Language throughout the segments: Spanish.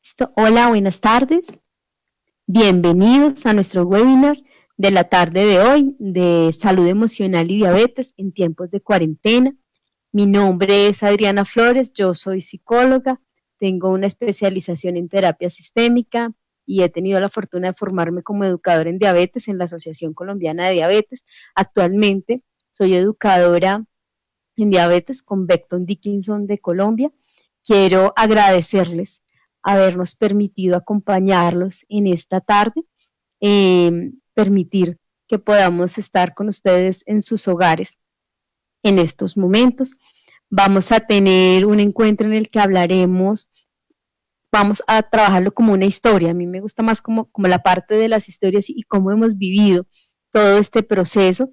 Listo. Hola, buenas tardes. Bienvenidos a nuestro webinar de la tarde de hoy de salud emocional y diabetes en tiempos de cuarentena. Mi nombre es Adriana Flores, yo soy psicóloga, tengo una especialización en terapia sistémica y he tenido la fortuna de formarme como educadora en diabetes en la Asociación Colombiana de Diabetes. Actualmente soy educadora en diabetes con Becton Dickinson de Colombia. Quiero agradecerles habernos permitido acompañarlos en esta tarde, permitir que podamos estar con ustedes en sus hogares en estos momentos. Vamos a tener un encuentro en el que hablaremos, vamos a trabajarlo como una historia. A mí me gusta más como la parte de las historias y cómo hemos vivido todo este proceso.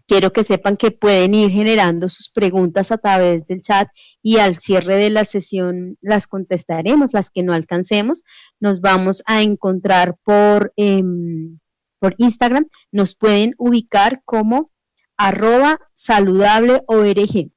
Quiero que sepan que pueden ir generando sus preguntas a través del chat y al cierre de la sesión las contestaremos, las que no alcancemos. Nos vamos a encontrar por Instagram. Nos pueden ubicar como @saludableorg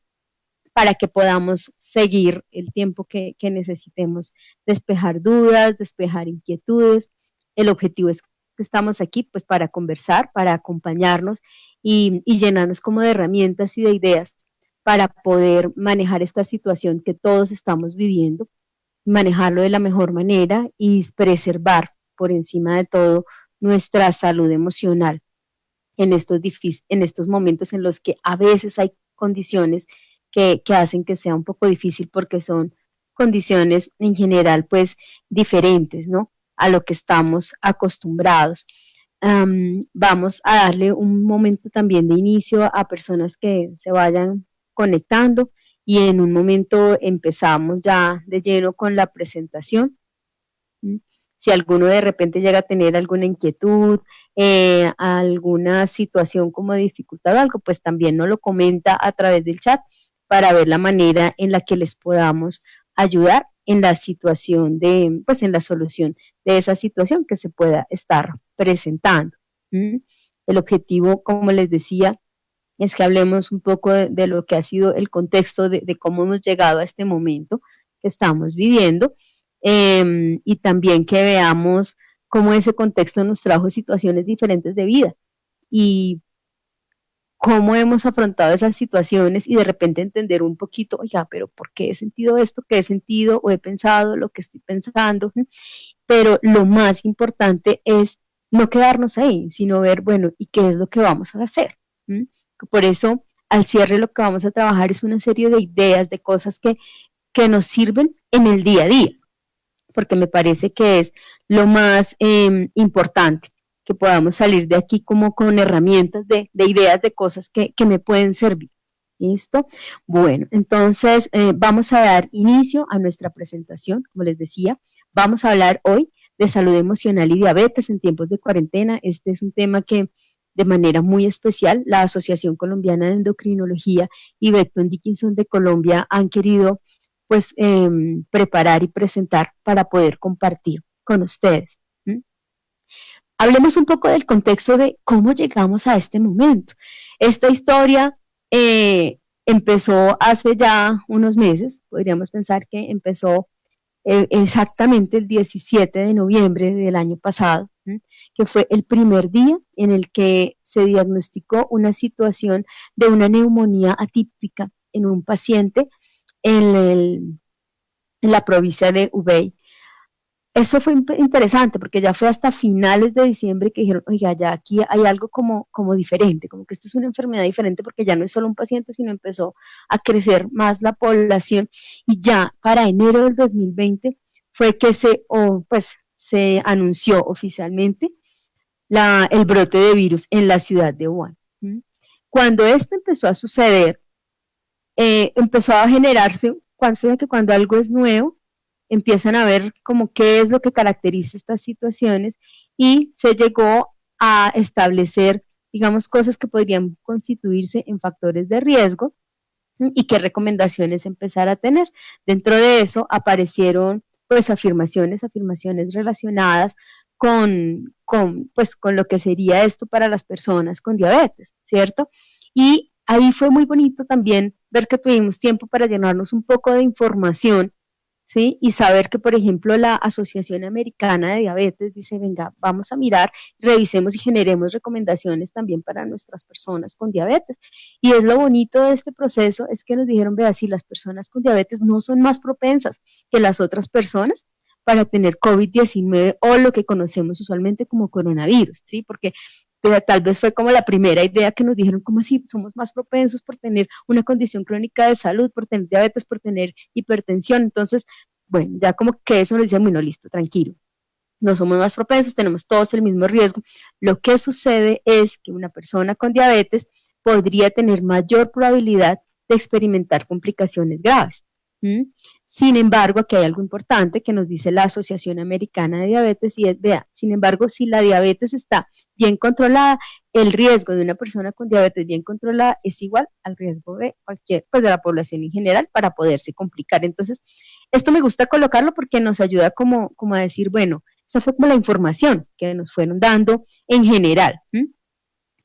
para que podamos seguir el tiempo que necesitemos, despejar dudas, despejar inquietudes. El objetivo es que estamos aquí pues para conversar, para acompañarnos y llenarnos como de herramientas y de ideas para poder manejar esta situación que todos estamos viviendo, manejarlo de la mejor manera y preservar por encima de todo nuestra salud emocional en estos momentos en los que a veces hay condiciones que hacen que sea un poco difícil porque son condiciones en general pues diferentes, ¿no? A lo que estamos acostumbrados. Vamos a darle un momento también de inicio a personas que se vayan conectando y en un momento empezamos ya de lleno con la presentación. Si alguno de repente llega a tener alguna inquietud, alguna situación como de dificultad o algo, pues también nos lo comenta a través del chat para ver la manera en la que les podamos ayudar en la situación pues en la solución de esa situación que se pueda estar presentando. El objetivo, como les decía, es que hablemos un poco de lo que ha sido el contexto de cómo hemos llegado a este momento que estamos viviendo, y también que veamos cómo ese contexto nos trajo situaciones diferentes de vida y cómo hemos afrontado esas situaciones y de repente entender un poquito, oiga, pero ¿por qué he sentido esto? ¿Qué he sentido o he pensado lo que estoy pensando? Pero lo más importante es no quedarnos ahí, sino ver, bueno, ¿y qué es lo que vamos a hacer? Por eso, al cierre lo que vamos a trabajar es una serie de ideas, de cosas que nos sirven en el día a día, porque me parece que es lo más importante, que podamos salir de aquí como con herramientas de ideas, de cosas que me pueden servir. ¿Listo? Bueno, entonces vamos a dar inicio a nuestra presentación. Como les decía, vamos a hablar hoy de salud emocional y diabetes en tiempos de cuarentena. Este es un tema que de manera muy especial la Asociación Colombiana de Endocrinología y Becton Dickinson de Colombia han querido pues preparar y presentar para poder compartir con ustedes. Hablemos un poco del contexto de cómo llegamos a este momento. Esta historia empezó hace ya unos meses, podríamos pensar que empezó exactamente el 17 de noviembre del año pasado, que fue el primer día en el que se diagnosticó una situación de una neumonía atípica en un paciente en la provincia de Hubei. Eso fue interesante porque ya fue hasta finales de diciembre que dijeron, oiga, ya aquí hay algo como diferente, como que esto es una enfermedad diferente porque ya no es solo un paciente, sino empezó a crecer más la población y ya para enero del 2020 fue que se anunció oficialmente el brote de virus en la ciudad de Wuhan. Cuando esto empezó a suceder, empezó a generarse, cuando algo es nuevo, empiezan a ver como qué es lo que caracteriza estas situaciones y se llegó a establecer, digamos, cosas que podrían constituirse en factores de riesgo y qué recomendaciones empezar a tener. Dentro de eso aparecieron pues afirmaciones relacionadas con lo que sería esto para las personas con diabetes, ¿cierto? Y ahí fue muy bonito también ver que tuvimos tiempo para llenarnos un poco de información ¿sí? Y saber que, por ejemplo, la Asociación Americana de Diabetes dice, venga, vamos a mirar, revisemos y generemos recomendaciones también para nuestras personas con diabetes. Y es lo bonito de este proceso, es que nos dijeron, vea, si las personas con diabetes no son más propensas que las otras personas para tener COVID-19 o lo que conocemos usualmente como coronavirus, ¿sí? Porque tal vez fue como la primera idea que nos dijeron, como así, somos más propensos por tener una condición crónica de salud, por tener diabetes, por tener hipertensión. Entonces, bueno, ya como que eso nos dice, bueno, listo, tranquilo, no somos más propensos, tenemos todos el mismo riesgo. Lo que sucede es que una persona con diabetes podría tener mayor probabilidad de experimentar complicaciones graves. ¿Mm? Sin embargo, aquí hay algo importante que nos dice la Asociación Americana de Diabetes y es, vea, sin embargo, si la diabetes está bien controlada, el riesgo de una persona con diabetes bien controlada es igual al riesgo de cualquier, pues de la población en general para poderse complicar. Entonces, esto me gusta colocarlo porque nos ayuda como a decir, bueno, esa fue como la información que nos fueron dando en general. ¿Mm?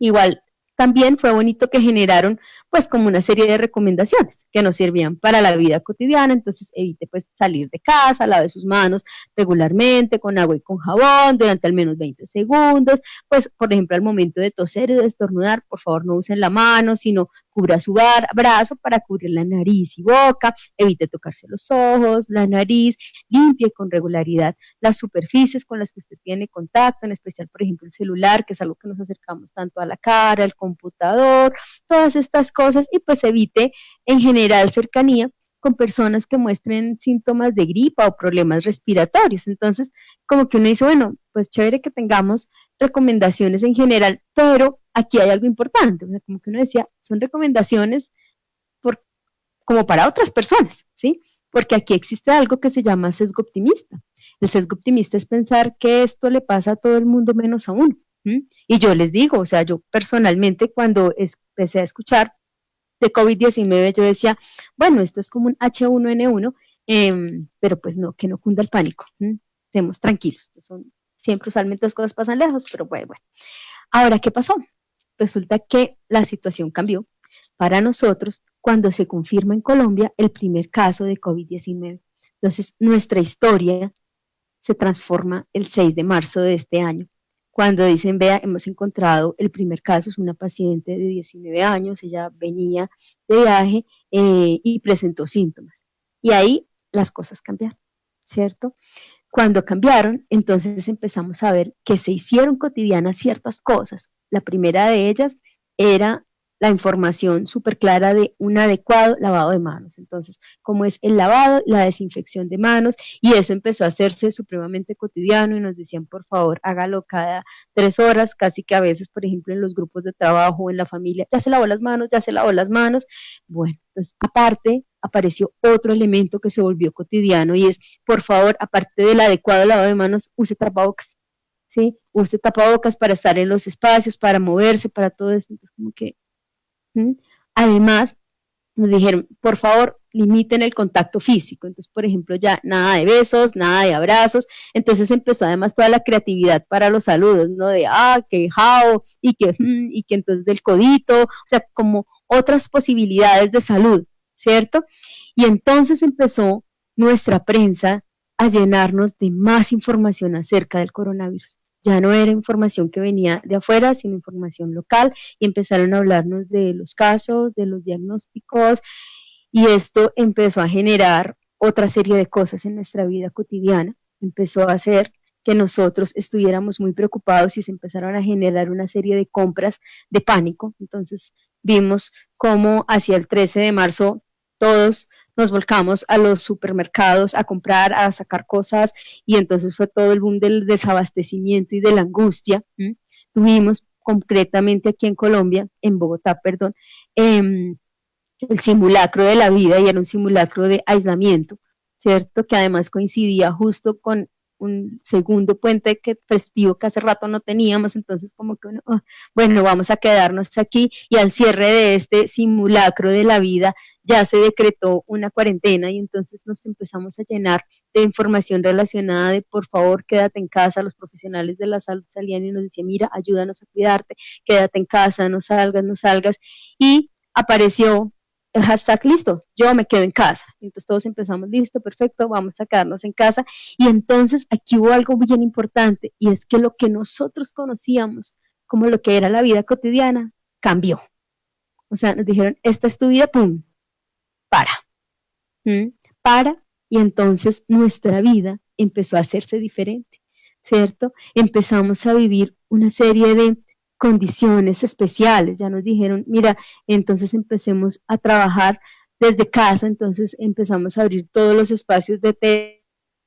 Igual, también fue bonito que generaron pues como una serie de recomendaciones que nos servían para la vida cotidiana, entonces evite pues salir de casa, lave sus manos regularmente con agua y con jabón durante al menos 20 segundos, pues por ejemplo al momento de toser y de estornudar, por favor no usen la mano, sino cubra su brazo para cubrir la nariz y boca, evite tocarse los ojos, la nariz, limpie con regularidad las superficies con las que usted tiene contacto, en especial, por ejemplo, el celular, que es algo que nos acercamos tanto a la cara, el computador, todas estas cosas, y pues evite en general cercanía con personas que muestren síntomas de gripa o problemas respiratorios. Entonces, como que uno dice, bueno, pues chévere que tengamos recomendaciones en general, pero aquí hay algo importante, o sea, como que uno decía, son recomendaciones por, como para otras personas, ¿sí? Porque aquí existe algo que se llama sesgo optimista. El sesgo optimista es pensar que esto le pasa a todo el mundo menos a uno. ¿Mm? Y yo les digo, o sea, yo personalmente cuando empecé a escuchar de COVID-19, yo decía, bueno, esto es como un H1N1, pero pues no, que no cunda el pánico. Estemos tranquilos. Siempre usualmente las cosas pasan lejos, pero bueno. Ahora, ¿qué pasó? Resulta que la situación cambió para nosotros cuando se confirma en Colombia el primer caso de COVID-19. Entonces, nuestra historia se transforma el 6 de marzo de este año, cuando dicen, vea, hemos encontrado el primer caso, es una paciente de 19 años, ella venía de viaje y presentó síntomas. Y ahí las cosas cambiaron, ¿cierto? Cuando cambiaron, entonces empezamos a ver que se hicieron cotidianas ciertas cosas. La primera de ellas era la información súper clara de un adecuado lavado de manos. Entonces, cómo es el lavado, la desinfección de manos, y eso empezó a hacerse supremamente cotidiano y nos decían, por favor, hágalo cada 3 horas, casi que a veces, por ejemplo, en los grupos de trabajo o en la familia, ya se lavó las manos, ya se lavó las manos. Bueno, entonces, aparte, apareció otro elemento que se volvió cotidiano y es, por favor, aparte del adecuado lavado de manos, use tapabocas, ¿sí? Use tapabocas para estar en los espacios, para moverse, para todo eso. Entonces, como que ¿Mm? Además, nos dijeron, por favor, limiten el contacto físico. Entonces, por ejemplo, ya nada de besos, nada de abrazos. Entonces empezó además toda la creatividad para los saludos, ¿no? De, que jao, y que entonces del codito, o sea, como otras posibilidades de salud, ¿cierto? Y entonces empezó nuestra prensa a llenarnos de más información acerca del coronavirus. Ya no era información que venía de afuera, sino información local, y empezaron a hablarnos de los casos, de los diagnósticos, y esto empezó a generar otra serie de cosas en nuestra vida cotidiana. Empezó a hacer que nosotros estuviéramos muy preocupados y se empezaron a generar una serie de compras de pánico. Entonces vimos cómo hacia el 13 de marzo todos nos volcamos a los supermercados a comprar, a sacar cosas, y entonces fue todo el boom del desabastecimiento y de la angustia. Tuvimos concretamente aquí en Colombia, en Bogotá, perdón, el simulacro de la vida, y era un simulacro de aislamiento, ¿cierto? Que además coincidía justo con un segundo puente festivo que hace rato no teníamos, entonces como que bueno, vamos a quedarnos aquí, y al cierre de este simulacro de la vida ya se decretó una cuarentena, y entonces nos empezamos a llenar de información relacionada de, por favor, quédate en casa. Los profesionales de la salud salían y nos decían, mira, ayúdanos a cuidarte, quédate en casa, no salgas, no salgas, y apareció el hashtag listo, yo me quedo en casa. Entonces todos empezamos, listo, perfecto, vamos a quedarnos en casa. Y entonces aquí hubo algo bien importante, y es que lo que nosotros conocíamos como lo que era la vida cotidiana cambió. O sea, nos dijeron, esta es tu vida, pum, para, para, y entonces nuestra vida empezó a hacerse diferente, ¿cierto? Empezamos a vivir una serie de condiciones especiales, ya nos dijeron, mira, entonces empecemos a trabajar desde casa, entonces empezamos a abrir todos los espacios de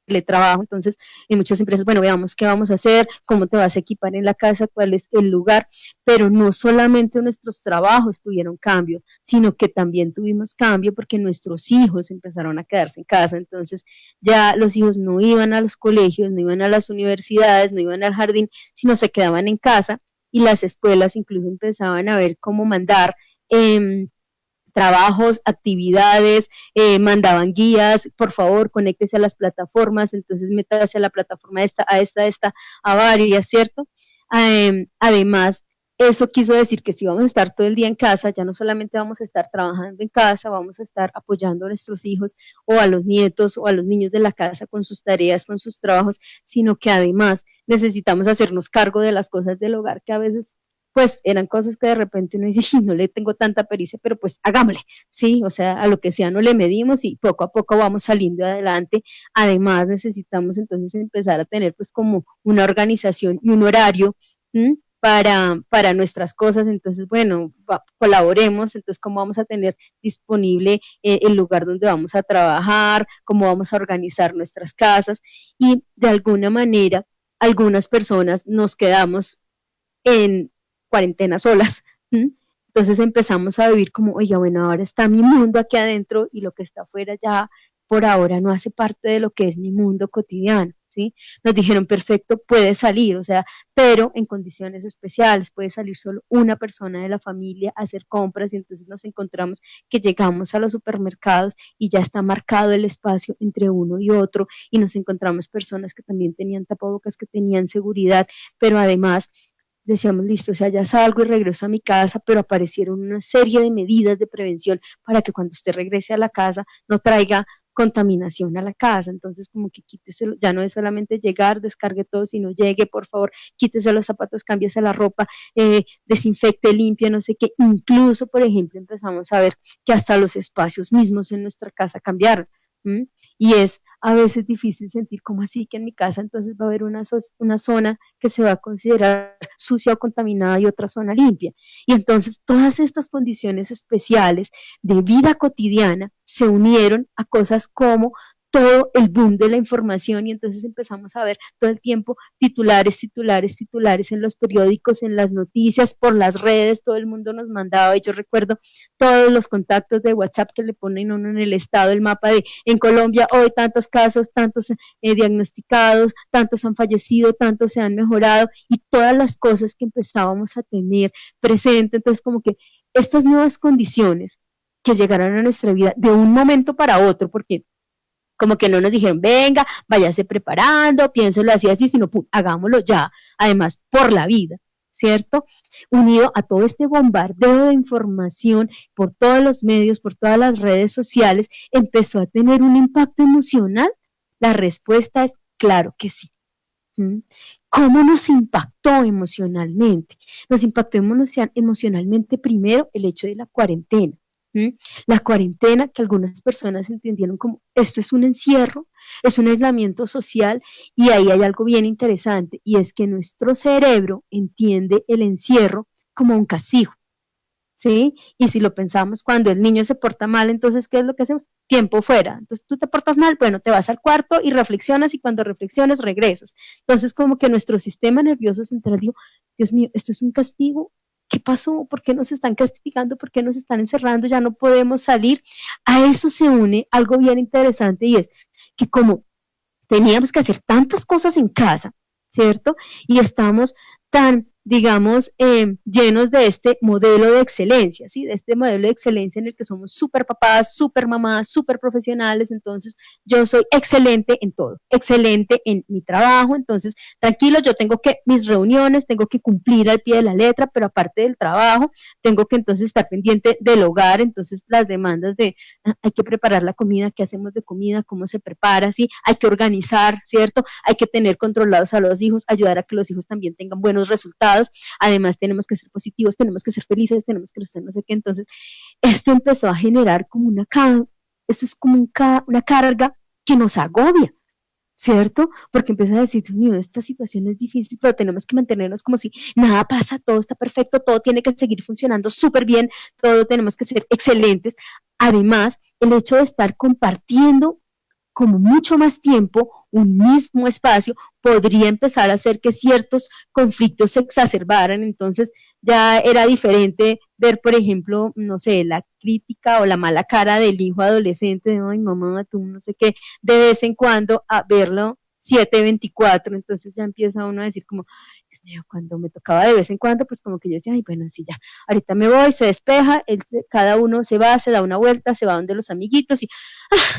teletrabajo, entonces en muchas empresas, bueno, veamos qué vamos a hacer, cómo te vas a equipar en la casa, cuál es el lugar, pero no solamente nuestros trabajos tuvieron cambio, sino que también tuvimos cambio porque nuestros hijos empezaron a quedarse en casa, entonces ya los hijos no iban a los colegios, no iban a las universidades, no iban al jardín, sino se quedaban en casa, y las escuelas incluso empezaban a ver cómo mandar trabajos, actividades, mandaban guías, por favor, conéctese a las plataformas, entonces métase a la plataforma a varias, ¿cierto? Además, eso quiso decir que si vamos a estar todo el día en casa, ya no solamente vamos a estar trabajando en casa, vamos a estar apoyando a nuestros hijos o a los nietos o a los niños de la casa con sus tareas, con sus trabajos, sino que además necesitamos hacernos cargo de las cosas del hogar que a veces pues eran cosas que de repente uno dice, no le tengo tanta pericia, pero pues hagámosle, sí, o sea, a lo que sea no le medimos y poco a poco vamos saliendo adelante. Además necesitamos empezar a tener pues como una organización y un horario para nuestras cosas, entonces bueno, colaboremos, entonces cómo vamos a tener disponible el lugar donde vamos a trabajar, cómo vamos a organizar nuestras casas, y de alguna manera algunas personas nos quedamos en cuarentena solas. Entonces empezamos a vivir como, oiga, bueno, ahora está mi mundo aquí adentro y lo que está afuera ya por ahora no hace parte de lo que es mi mundo cotidiano. ¿Sí? Nos dijeron, perfecto, puede salir, o sea, pero en condiciones especiales, puede salir solo una persona de la familia a hacer compras, y entonces nos encontramos que llegamos a los supermercados y ya está marcado el espacio entre uno y otro, y nos encontramos personas que también tenían tapabocas, que tenían seguridad, pero además decíamos, listo, o sea, ya salgo y regreso a mi casa, pero aparecieron una serie de medidas de prevención para que cuando usted regrese a la casa no traiga contaminación a la casa. Entonces como que quíteselo, ya no es solamente llegar, descargue todo, sino llegue, por favor, quítese los zapatos, cámbiese la ropa, desinfecte, limpie, no sé qué. Incluso, por ejemplo, empezamos a ver que hasta los espacios mismos en nuestra casa cambiaron. Y es a veces difícil sentir como así que en mi casa entonces va a haber una zona que se va a considerar sucia o contaminada y otra zona limpia. Y entonces todas estas condiciones especiales de vida cotidiana se unieron a cosas como todo el boom de la información, y entonces empezamos a ver todo el tiempo titulares, titulares, titulares en los periódicos, en las noticias, por las redes, todo el mundo nos mandaba, y yo recuerdo todos los contactos de WhatsApp que le ponen uno en el estado, el mapa de en Colombia hoy tantos casos, tantos diagnosticados, tantos han fallecido, tantos se han mejorado, y todas las cosas que empezábamos a tener presente. Entonces como que estas nuevas condiciones que llegaron a nuestra vida de un momento para otro, porque como que no nos dijeron, venga, váyase preparando, piénselo así, sino pum, hagámoslo ya, además por la vida, ¿cierto? Unido a todo este bombardeo de información por todos los medios, por todas las redes sociales, empezó a tener un impacto emocional. La respuesta es claro que sí. ¿Cómo nos impactó emocionalmente? Nos impactó emocionalmente primero el hecho de la cuarentena. La cuarentena, que algunas personas entendieron como esto es un encierro, es un aislamiento social, y ahí hay algo bien interesante, y es que nuestro cerebro entiende el encierro como un castigo, ¿sí? Y si lo pensamos, cuando el niño se porta mal, entonces, ¿qué es lo que hacemos? Tiempo fuera. Entonces, tú te portas mal, bueno, te vas al cuarto y reflexionas, y cuando reflexiones, regresas. Entonces, como que nuestro sistema nervioso central dijo, Dios mío, esto es un castigo. ¿Qué pasó? ¿Por qué nos están castigando? ¿Por qué nos están encerrando? Ya no podemos salir. A eso se une algo bien interesante, y es que como teníamos que hacer tantas cosas en casa, ¿cierto? Y estamos tan digamos, llenos de este modelo de excelencia, ¿sí? De este modelo de excelencia en el que somos súper papás, súper mamás, súper profesionales, entonces yo soy excelente en todo, excelente en mi trabajo, entonces tranquilo, yo tengo que, mis reuniones, tengo que cumplir al pie de la letra, pero aparte del trabajo, tengo que entonces estar pendiente del hogar, entonces las demandas de, hay que preparar la comida, qué hacemos de comida, cómo se prepara, ¿sí? Hay que organizar, ¿cierto? Hay que tener controlados a los hijos, ayudar a que los hijos también tengan buenos resultados, además tenemos que ser positivos, tenemos que ser felices, tenemos que ser no sé qué, entonces esto empezó a generar como esto es como una carga que nos agobia, ¿cierto? Porque empieza a decir, Dios mío, esta situación es difícil, pero tenemos que mantenernos como si nada pasa, todo está perfecto, todo tiene que seguir funcionando súper bien, todo tenemos que ser excelentes. Además, el hecho de estar compartiendo como mucho más tiempo un mismo espacio podría empezar a hacer que ciertos conflictos se exacerbaran, entonces ya era diferente ver, por ejemplo, no sé, la crítica o la mala cara del hijo adolescente, de, ay mamá, tú no sé qué, de vez en cuando a verlo 7/24, entonces ya empieza uno a decir como, Dios mío, cuando me tocaba de vez en cuando, pues como que yo decía, ay, bueno, sí, ya, ahorita me voy, se despeja, cada uno se va, se da una vuelta, se va donde los amiguitos y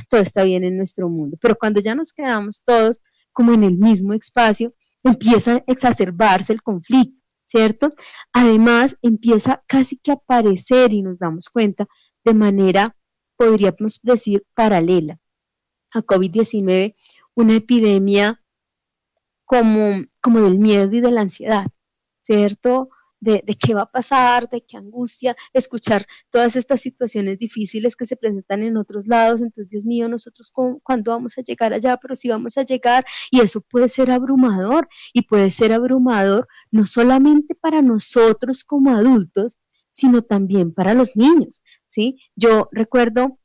todo está bien en nuestro mundo. Pero cuando ya nos quedamos todos como en el mismo espacio, empieza a exacerbarse el conflicto, ¿cierto? Además, empieza casi que a aparecer y nos damos cuenta de manera, podríamos decir, paralela a COVID-19, una epidemia como del miedo y de la ansiedad, ¿cierto? De qué va a pasar, de qué angustia, escuchar todas estas situaciones difíciles que se presentan en otros lados, entonces, Dios mío, nosotros cuándo vamos a llegar allá, pero sí vamos a llegar, y eso puede ser abrumador, y puede ser abrumador no solamente para nosotros como adultos, sino también para los niños, ¿sí? Yo recuerdo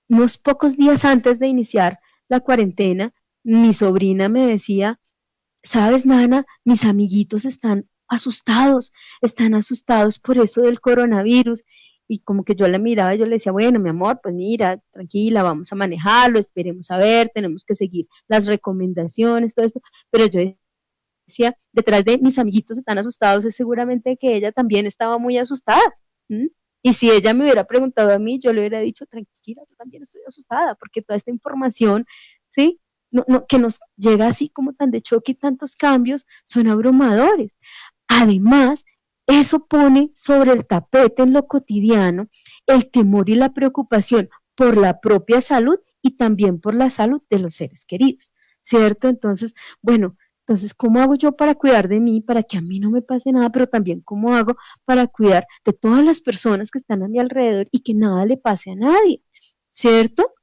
unos pocos días antes de iniciar la cuarentena, mi sobrina me decía, sabes, Nana, mis amiguitos están asustados por eso del coronavirus. Y como que yo la miraba y yo le decía, bueno, mi amor, pues mira, tranquila, vamos a manejarlo, esperemos a ver, tenemos que seguir las recomendaciones, todo esto. Pero yo decía, detrás de mis amiguitos están asustados, es seguramente que ella también estaba muy asustada. ¿Mm? Y si ella me hubiera preguntado a mí, yo le hubiera dicho, tranquila, yo también estoy asustada, porque toda esta información, ¿sí? Que nos llega así como tan de choque y tantos cambios, son abrumadores. Además, eso pone sobre el tapete en lo cotidiano el temor y la preocupación por la propia salud y también por la salud de los seres queridos, ¿cierto? Entonces, bueno, entonces, ¿cómo hago yo para cuidar de mí, para que a mí no me pase nada, pero también cómo hago para cuidar de todas las personas que están a mi alrededor y que nada le pase a nadie, ¿cierto?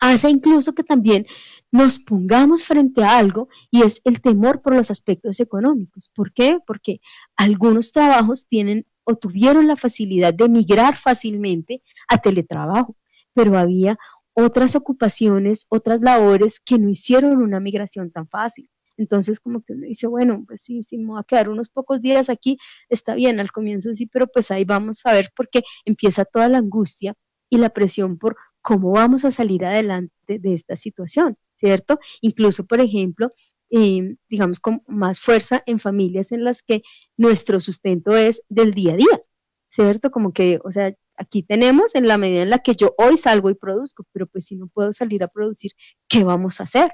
Hace incluso que también nos pongamos frente a algo y es el temor por los aspectos económicos. ¿Por qué? Porque algunos trabajos tienen o tuvieron la facilidad de migrar fácilmente a teletrabajo, pero había otras ocupaciones, otras labores que no hicieron una migración tan fácil. Entonces, como que uno dice, bueno, pues sí, sí, me voy a quedar unos pocos días aquí, está bien, al comienzo sí, pero pues ahí vamos a ver porque empieza toda la angustia y la presión por cómo vamos a salir adelante de esta situación, ¿cierto? Incluso, por ejemplo, digamos, con más fuerza en familias en las que nuestro sustento es del día a día, ¿cierto? Como que, o sea, aquí tenemos en la medida en la que yo hoy salgo y produzco, pero pues si no puedo salir a producir, ¿qué vamos a hacer?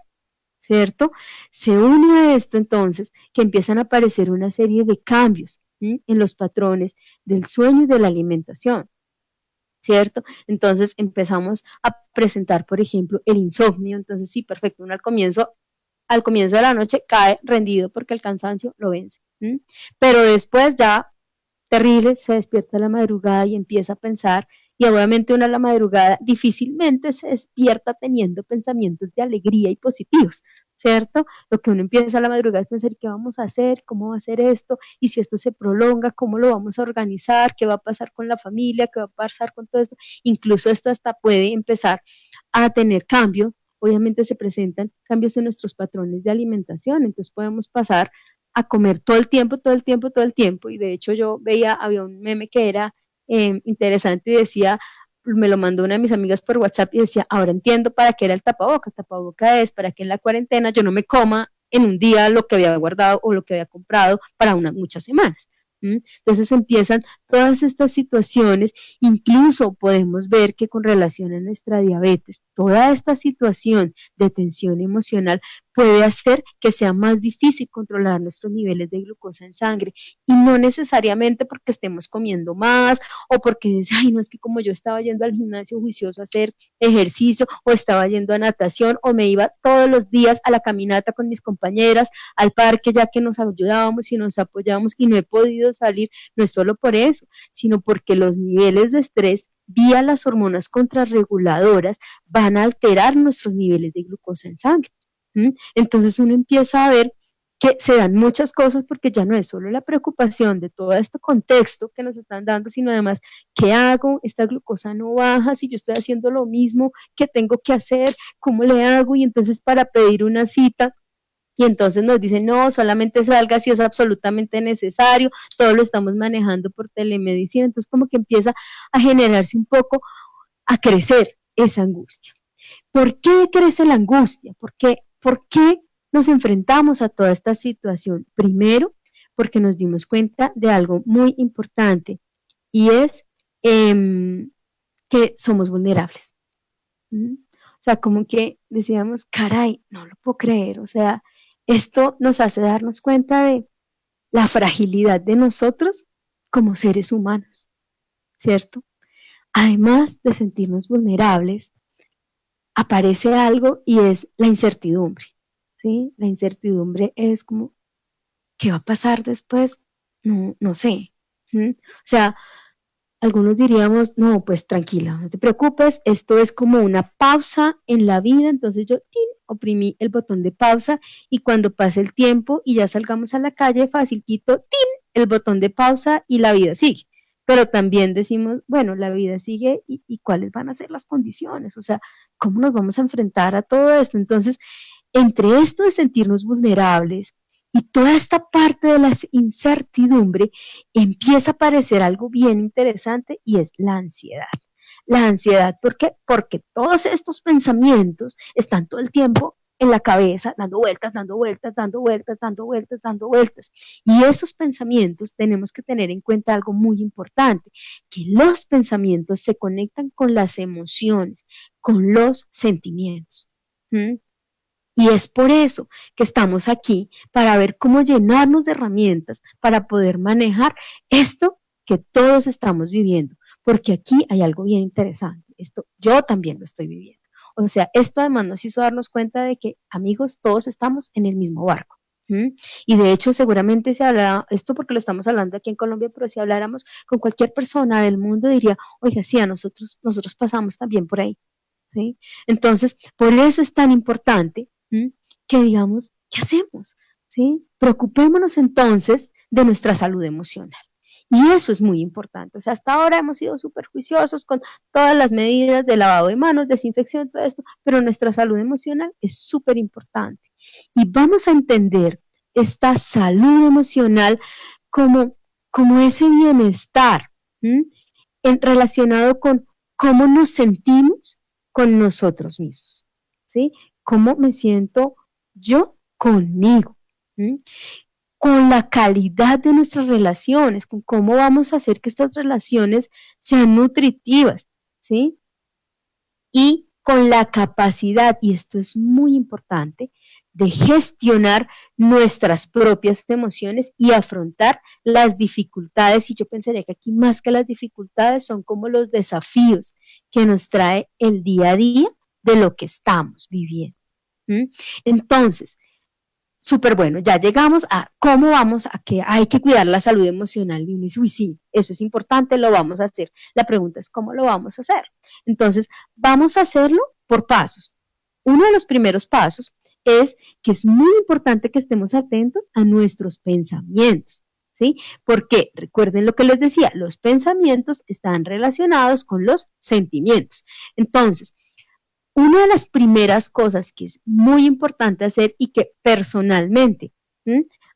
¿Cierto? Se une a esto entonces que empiezan a aparecer una serie de cambios en los patrones del sueño y de la alimentación. ¿Cierto? Entonces empezamos a presentar, por ejemplo, el insomnio. Entonces, sí, perfecto, uno al comienzo de la noche cae rendido porque el cansancio lo vence. ¿Mm? Pero después ya, terrible, se despierta a la madrugada y empieza a pensar, y obviamente uno a la madrugada difícilmente se despierta teniendo pensamientos de alegría y positivos, ¿cierto? Lo que uno empieza a la madrugada es pensar qué vamos a hacer, cómo va a ser esto, y si esto se prolonga, cómo lo vamos a organizar, qué va a pasar con la familia, qué va a pasar con todo esto. Incluso esto hasta puede empezar a tener cambios. Obviamente se presentan cambios en nuestros patrones de alimentación, entonces podemos pasar a comer todo el tiempo, todo el tiempo, todo el tiempo. Y de hecho yo veía, había un meme que era interesante y decía, me lo mandó una de mis amigas por WhatsApp y decía, ahora entiendo para qué era el tapaboca. Tapaboca es para que en la cuarentena yo no me coma en un día lo que había guardado o lo que había comprado para muchas semanas. Entonces empiezan todas estas situaciones, incluso podemos ver que con relación a nuestra diabetes, toda esta situación de tensión emocional puede hacer que sea más difícil controlar nuestros niveles de glucosa en sangre, y no necesariamente porque estemos comiendo más o porque, ay, no, es que como yo estaba yendo al gimnasio juicioso a hacer ejercicio, o estaba yendo a natación, o me iba todos los días a la caminata con mis compañeras, al parque, ya que nos ayudábamos y nos apoyábamos y no he podido salir, no es solo por eso, sino porque los niveles de estrés vía las hormonas contrarreguladoras van a alterar nuestros niveles de glucosa en sangre. Entonces uno empieza a ver que se dan muchas cosas, porque ya no es solo la preocupación de todo este contexto que nos están dando, sino además, ¿qué hago? Esta glucosa no baja, si yo estoy haciendo lo mismo, ¿qué tengo que hacer? ¿Cómo le hago? Y entonces para pedir una cita, y entonces nos dicen, no, solamente salga si es absolutamente necesario, todo lo estamos manejando por telemedicina, entonces como que empieza a generarse un poco, a crecer esa angustia. ¿Por qué crece la angustia? ¿Por qué nos enfrentamos a toda esta situación? Primero, porque nos dimos cuenta de algo muy importante, y es que somos vulnerables. O sea, como que decíamos, caray, no lo puedo creer, o sea, esto nos hace darnos cuenta de la fragilidad de nosotros como seres humanos, ¿cierto? Además de sentirnos vulnerables, aparece algo, y es la incertidumbre, ¿sí? La incertidumbre es como, ¿qué va a pasar después? No sé. O sea, algunos diríamos, no, pues tranquila, no te preocupes, esto es como una pausa en la vida, entonces yo oprimí el botón de pausa, y cuando pase el tiempo y ya salgamos a la calle, facilito, el botón de pausa y la vida sigue. Pero también decimos, bueno, la vida sigue, y cuáles van a ser las condiciones, o sea, cómo nos vamos a enfrentar a todo esto. Entonces, entre esto de sentirnos vulnerables y toda esta parte de la incertidumbre, empieza a aparecer algo bien interesante, y es la ansiedad. La ansiedad, ¿por qué? Porque todos estos pensamientos están todo el tiempo en la cabeza, dando vueltas, dando vueltas, dando vueltas, dando vueltas, dando vueltas. Y esos pensamientos, tenemos que tener en cuenta algo muy importante, que los pensamientos se conectan con las emociones, con los sentimientos. Y es por eso que estamos aquí, para ver cómo llenarnos de herramientas para poder manejar esto que todos estamos viviendo, porque aquí hay algo bien interesante. Esto yo también lo estoy viviendo. O sea, esto además nos hizo darnos cuenta de que, amigos, todos estamos en el mismo barco. Y de hecho, seguramente se hablará, esto porque lo estamos hablando aquí en Colombia, pero si habláramos con cualquier persona del mundo, diría, oiga, sí, a nosotros pasamos también por ahí. ¿Sí? Entonces, por eso es tan importante que digamos, ¿qué hacemos? ¿Sí? Preocupémonos entonces de nuestra salud emocional. Y eso es muy importante. O sea, hasta ahora hemos sido súper juiciosos con todas las medidas de lavado de manos, desinfección, todo esto, pero nuestra salud emocional es súper importante. Y vamos a entender esta salud emocional como ese bienestar relacionado con cómo nos sentimos con nosotros mismos, ¿sí? ¿Cómo me siento yo conmigo? Con la calidad de nuestras relaciones, con cómo vamos a hacer que estas relaciones sean nutritivas, ¿sí? Y con la capacidad, y esto es muy importante, de gestionar nuestras propias emociones y afrontar las dificultades. Y yo pensaría que aquí, más que las dificultades, son como los desafíos que nos trae el día a día de lo que estamos viviendo. Entonces, súper bueno, ya llegamos a cómo vamos a que hay que cuidar la salud emocional. Y uno dice, uy, sí, eso es importante, lo vamos a hacer. La pregunta es, ¿cómo lo vamos a hacer? Entonces, vamos a hacerlo por pasos. Uno de los primeros pasos es que es muy importante que estemos atentos a nuestros pensamientos, ¿sí? Porque recuerden lo que les decía, los pensamientos están relacionados con los sentimientos. Entonces, una de las primeras cosas que es muy importante hacer, y que personalmente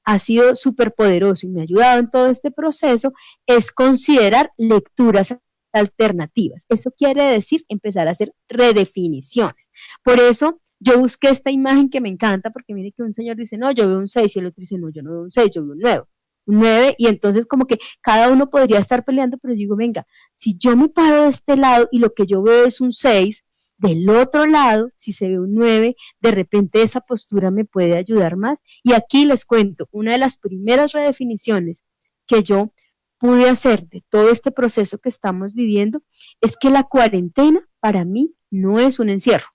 ha sido súper poderoso y me ha ayudado en todo este proceso, es considerar lecturas alternativas. Eso quiere decir empezar a hacer redefiniciones. Por eso yo busqué esta imagen que me encanta, porque mire que un señor dice, no, yo veo un 6, y el otro dice, no, yo no veo un 6, yo veo un 9, y entonces como que cada uno podría estar peleando, pero yo digo, venga, si yo me paro de este lado y lo que yo veo es un 6, del otro lado, si se ve un 9, de repente esa postura me puede ayudar más. Y aquí les cuento, una de las primeras redefiniciones que yo pude hacer de todo este proceso que estamos viviendo es que la cuarentena para mí no es un encierro.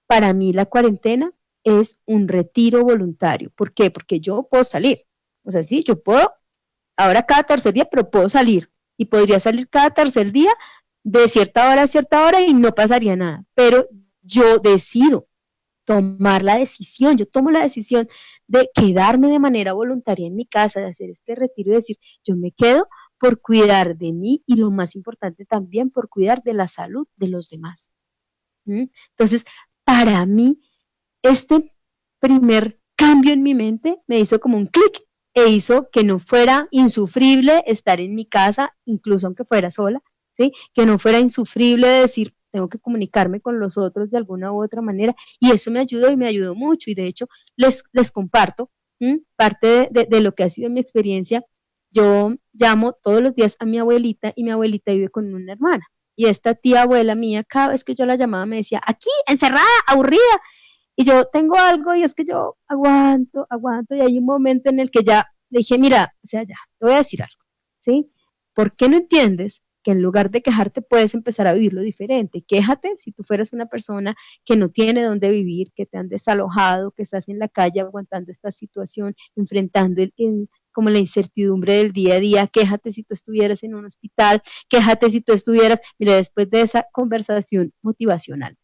Para mí la cuarentena es un retiro voluntario. ¿Por qué? Porque yo puedo salir. O sea, sí, yo puedo, ahora cada tercer día, pero puedo salir. Y podría salir cada tercer día de cierta hora a cierta hora y no pasaría nada. Pero yo decido tomar la decisión, yo tomo la decisión de quedarme de manera voluntaria en mi casa, de hacer este retiro y decir, yo me quedo por cuidar de mí y lo más importante también por cuidar de la salud de los demás. Entonces, para mí, este primer cambio en mi mente me hizo como un clic e hizo que no fuera insufrible estar en mi casa, incluso aunque fuera sola, ¿sí? Que no fuera insufrible decir, tengo que comunicarme con los otros de alguna u otra manera, y eso me ayudó y me ayudó mucho, y de hecho les comparto parte de lo que ha sido mi experiencia. Yo llamo todos los días a mi abuelita y mi abuelita vive con una hermana. Y esta tía abuela mía, cada vez que yo la llamaba, me decía, aquí, encerrada, aburrida. Y yo tengo algo y es que yo aguanto. Y hay un momento en el que ya le dije, mira, o sea, ya, te voy a decir algo, ¿sí? ¿Por qué no entiendes que en lugar de quejarte puedes empezar a vivirlo diferente? Quéjate si tú fueras una persona que no tiene dónde vivir, que te han desalojado, que estás en la calle aguantando esta situación, enfrentando como la incertidumbre del día a día. Quéjate si tú estuvieras en un hospital, quéjate si tú estuvieras, mira, después de esa conversación motivacional,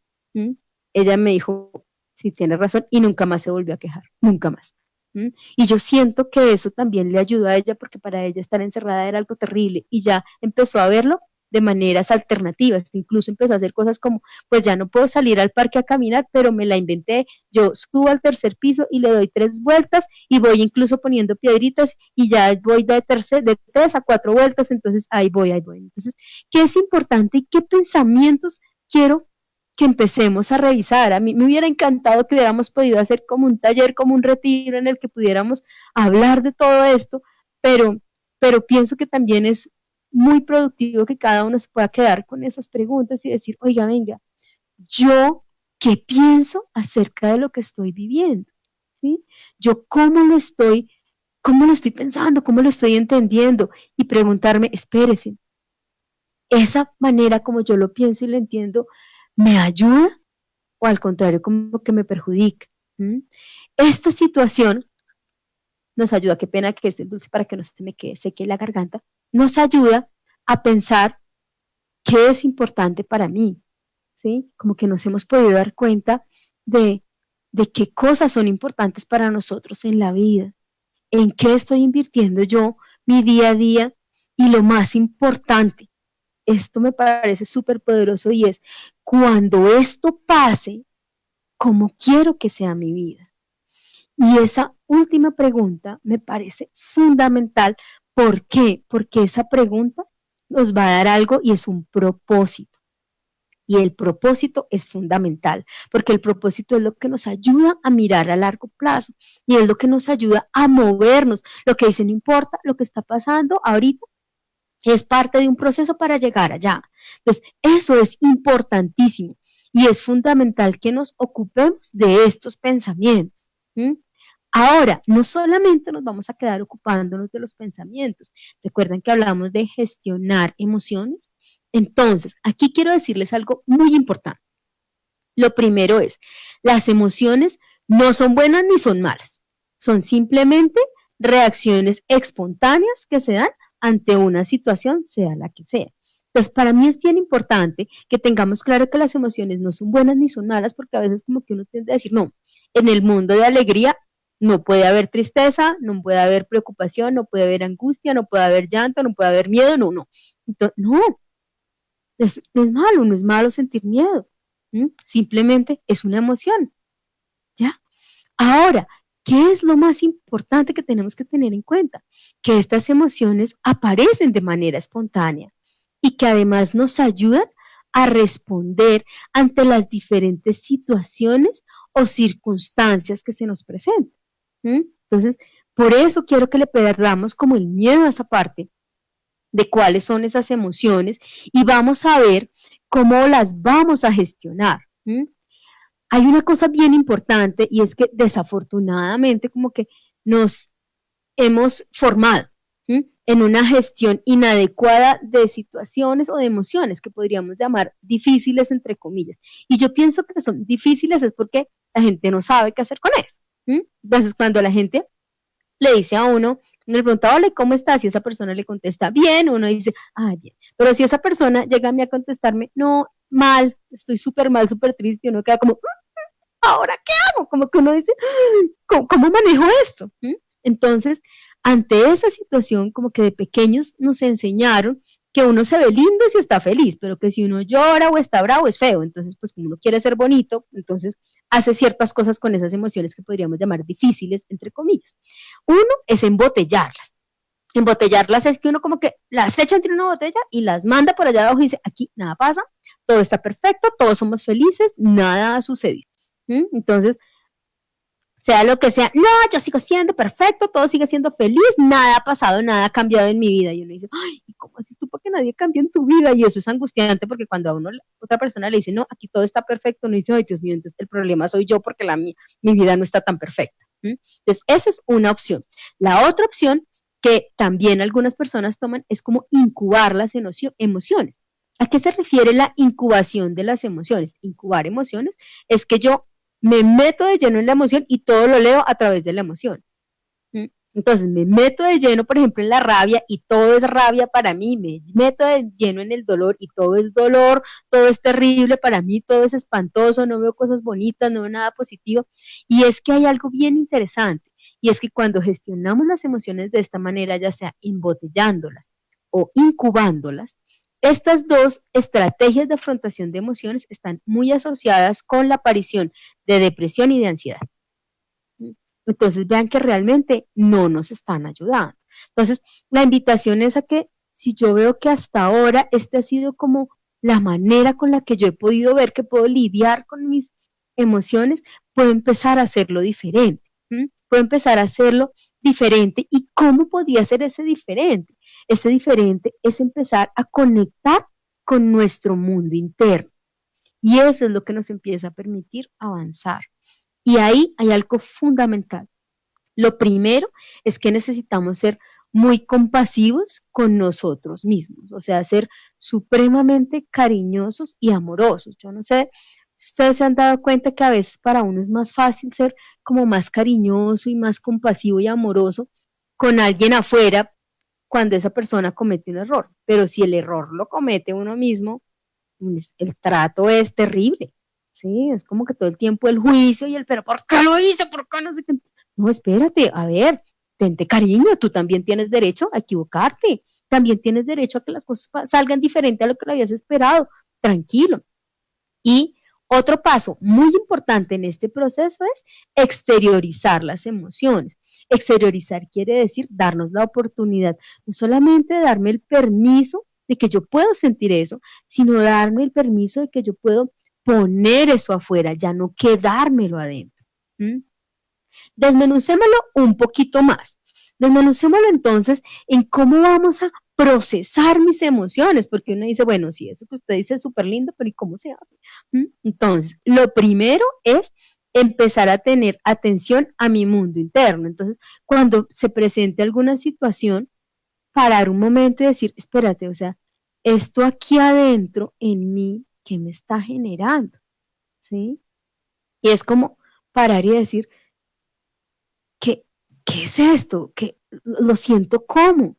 ella me dijo, sí, tienes razón, y nunca más se volvió a quejar, nunca más. Y yo siento que eso también le ayudó a ella, porque para ella estar encerrada era algo terrible, y ya empezó a verlo de maneras alternativas, incluso empezó a hacer cosas como, pues ya no puedo salir al parque a caminar, pero me la inventé, yo subo al tercer piso y le doy 3 vueltas, y voy incluso poniendo piedritas, y ya voy de 3 a 4 vueltas, entonces ahí voy. Entonces, ¿qué es importante y qué pensamientos quiero que empecemos a revisar? A mí me hubiera encantado que hubiéramos podido hacer como un taller, como un retiro en el que pudiéramos hablar de todo esto, pero pienso que también es muy productivo que cada uno se pueda quedar con esas preguntas y decir, oiga, venga, yo, ¿qué pienso acerca de lo que estoy viviendo? ¿Sí? Yo, cómo lo estoy pensando, cómo lo estoy entendiendo? Y preguntarme, espérese, esa manera como yo lo pienso y lo entiendo, ¿me ayuda o al contrario como que me perjudica? Esta situación nos ayuda, qué pena que esté dulce para que no se me quede seque la garganta, nos ayuda a pensar qué es importante para mí, ¿sí? Como que nos hemos podido dar cuenta de, de qué cosas son importantes para nosotros en la vida, en qué estoy invirtiendo yo mi día a día, y lo más importante, esto me parece súper poderoso, y es cuando esto pase, ¿cómo quiero que sea mi vida? Y esa última pregunta me parece fundamental. ¿Por qué? Porque esa pregunta nos va a dar algo, y es un propósito. Y el propósito es fundamental, porque el propósito es lo que nos ayuda a mirar a largo plazo, y es lo que nos ayuda a movernos. Lo que dice, no importa lo que está pasando ahorita, es parte de un proceso para llegar allá. Entonces, eso es importantísimo, y es fundamental que nos ocupemos de estos pensamientos. Ahora, no solamente nos vamos a quedar ocupándonos de los pensamientos. Recuerden que hablamos de gestionar emociones. Entonces, aquí quiero decirles algo muy importante. Lo primero es, las emociones no son buenas ni son malas. Son simplemente reacciones espontáneas que se dan ante una situación, sea la que sea. Entonces, para mí es bien importante que tengamos claro que las emociones no son buenas ni son malas, porque a veces como que uno tiende a decir, no, en el mundo de alegría no puede haber tristeza, no puede haber preocupación, no puede haber angustia, no puede haber llanto, no puede haber miedo, no. Entonces, no, no es malo sentir miedo. Simplemente es una emoción, ¿ya? Ahora, ¿qué es lo más importante que tenemos que tener en cuenta? Que estas emociones aparecen de manera espontánea, y que además nos ayudan a responder ante las diferentes situaciones o circunstancias que se nos presentan. Entonces, por eso quiero que le perdamos como el miedo a esa parte de cuáles son esas emociones y vamos a ver cómo las vamos a gestionar. Hay una cosa bien importante y es que desafortunadamente como que nos hemos formado en una gestión inadecuada de situaciones o de emociones que podríamos llamar difíciles, entre comillas. Y yo pienso que son difíciles es porque la gente no sabe qué hacer con eso. Entonces, cuando la gente le dice a uno, le pregunta, hola, ¿cómo estás? Y esa persona le contesta, bien, uno dice, ah, bien. Pero si esa persona llega a mí a contestarme, no, mal, estoy súper mal, súper triste, uno queda como, ¿ahora qué hago? Como que uno dice, ¿cómo manejo esto? Entonces, ante esa situación, como que de pequeños nos enseñaron que uno se ve lindo si está feliz, pero que si uno llora o está bravo es feo. Entonces, pues como uno quiere ser bonito, entonces hace ciertas cosas con esas emociones que podríamos llamar difíciles, entre comillas. Uno es embotellarlas. Embotellarlas es que uno como que las echa entre una botella y las manda por allá abajo y dice, aquí nada pasa, todo está perfecto, todos somos felices, nada ha sucedido. Entonces, sea lo que sea, no, yo sigo siendo perfecto, todo sigue siendo feliz, nada ha pasado, nada ha cambiado en mi vida. Y uno dice, ay, ¿y cómo haces tú para que nadie cambie en tu vida? Y eso es angustiante porque cuando a uno, otra persona le dice, no, aquí todo está perfecto, uno dice, ay, Dios mío, entonces el problema soy yo porque mi vida no está tan perfecta. Entonces, esa es una opción. La otra opción que también algunas personas toman es como incubar las emociones. ¿A qué se refiere la incubación de las emociones? Incubar emociones es que yo me meto de lleno en la emoción y todo lo leo a través de la emoción. Entonces me meto de lleno, por ejemplo, en la rabia y todo es rabia para mí, me meto de lleno en el dolor y todo es dolor, todo es terrible para mí, todo es espantoso, no veo cosas bonitas, no veo nada positivo. Y es que hay algo bien interesante y es que cuando gestionamos las emociones de esta manera, ya sea embotellándolas o incubándolas, estas dos estrategias de afrontación de emociones están muy asociadas con la aparición de depresión y de ansiedad. Entonces vean que realmente no nos están ayudando. Entonces, la invitación es a que si yo veo que hasta ahora este ha sido como la manera con la que yo he podido ver que puedo lidiar con mis emociones, puedo empezar a hacerlo diferente. Puedo empezar a hacerlo diferente. ¿Y cómo podría ser ese diferente? Ese diferente es empezar a conectar con nuestro mundo interno. Y eso es lo que nos empieza a permitir avanzar. Y ahí hay algo fundamental. Lo primero es que necesitamos ser muy compasivos con nosotros mismos, o sea, ser supremamente cariñosos y amorosos. Yo no sé si ustedes se han dado cuenta que a veces para uno es más fácil ser como más cariñoso y más compasivo y amoroso con alguien afuera cuando esa persona comete un error, pero si el error lo comete uno mismo, el trato es terrible. Sí, es como que todo el tiempo el juicio y el, pero ¿por qué lo hice? ¿Por qué no sé qué? No, espérate, a ver, tente cariño, tú también tienes derecho a equivocarte, también tienes derecho a que las cosas salgan diferente a lo que lo habías esperado, tranquilo. Y otro paso muy importante en este proceso es exteriorizar las emociones. Exteriorizar quiere decir darnos la oportunidad, no solamente de darme el permiso de que yo puedo sentir eso, sino darme el permiso de que yo puedo poner eso afuera, ya no quedármelo adentro. Desmenucémoslo un poquito más. Desmenucémoslo entonces en cómo vamos a procesar mis emociones, porque uno dice, bueno, sí, eso que usted dice es súper lindo, pero ¿y cómo se hace? Entonces, lo primero es empezar a tener atención a mi mundo interno. Entonces, cuando se presente alguna situación, parar un momento y decir, espérate, o sea, esto aquí adentro en mí, ¿qué me está generando? ¿Sí? Y es como parar y decir, ¿qué, qué es esto? ¿Qué, lo siento como?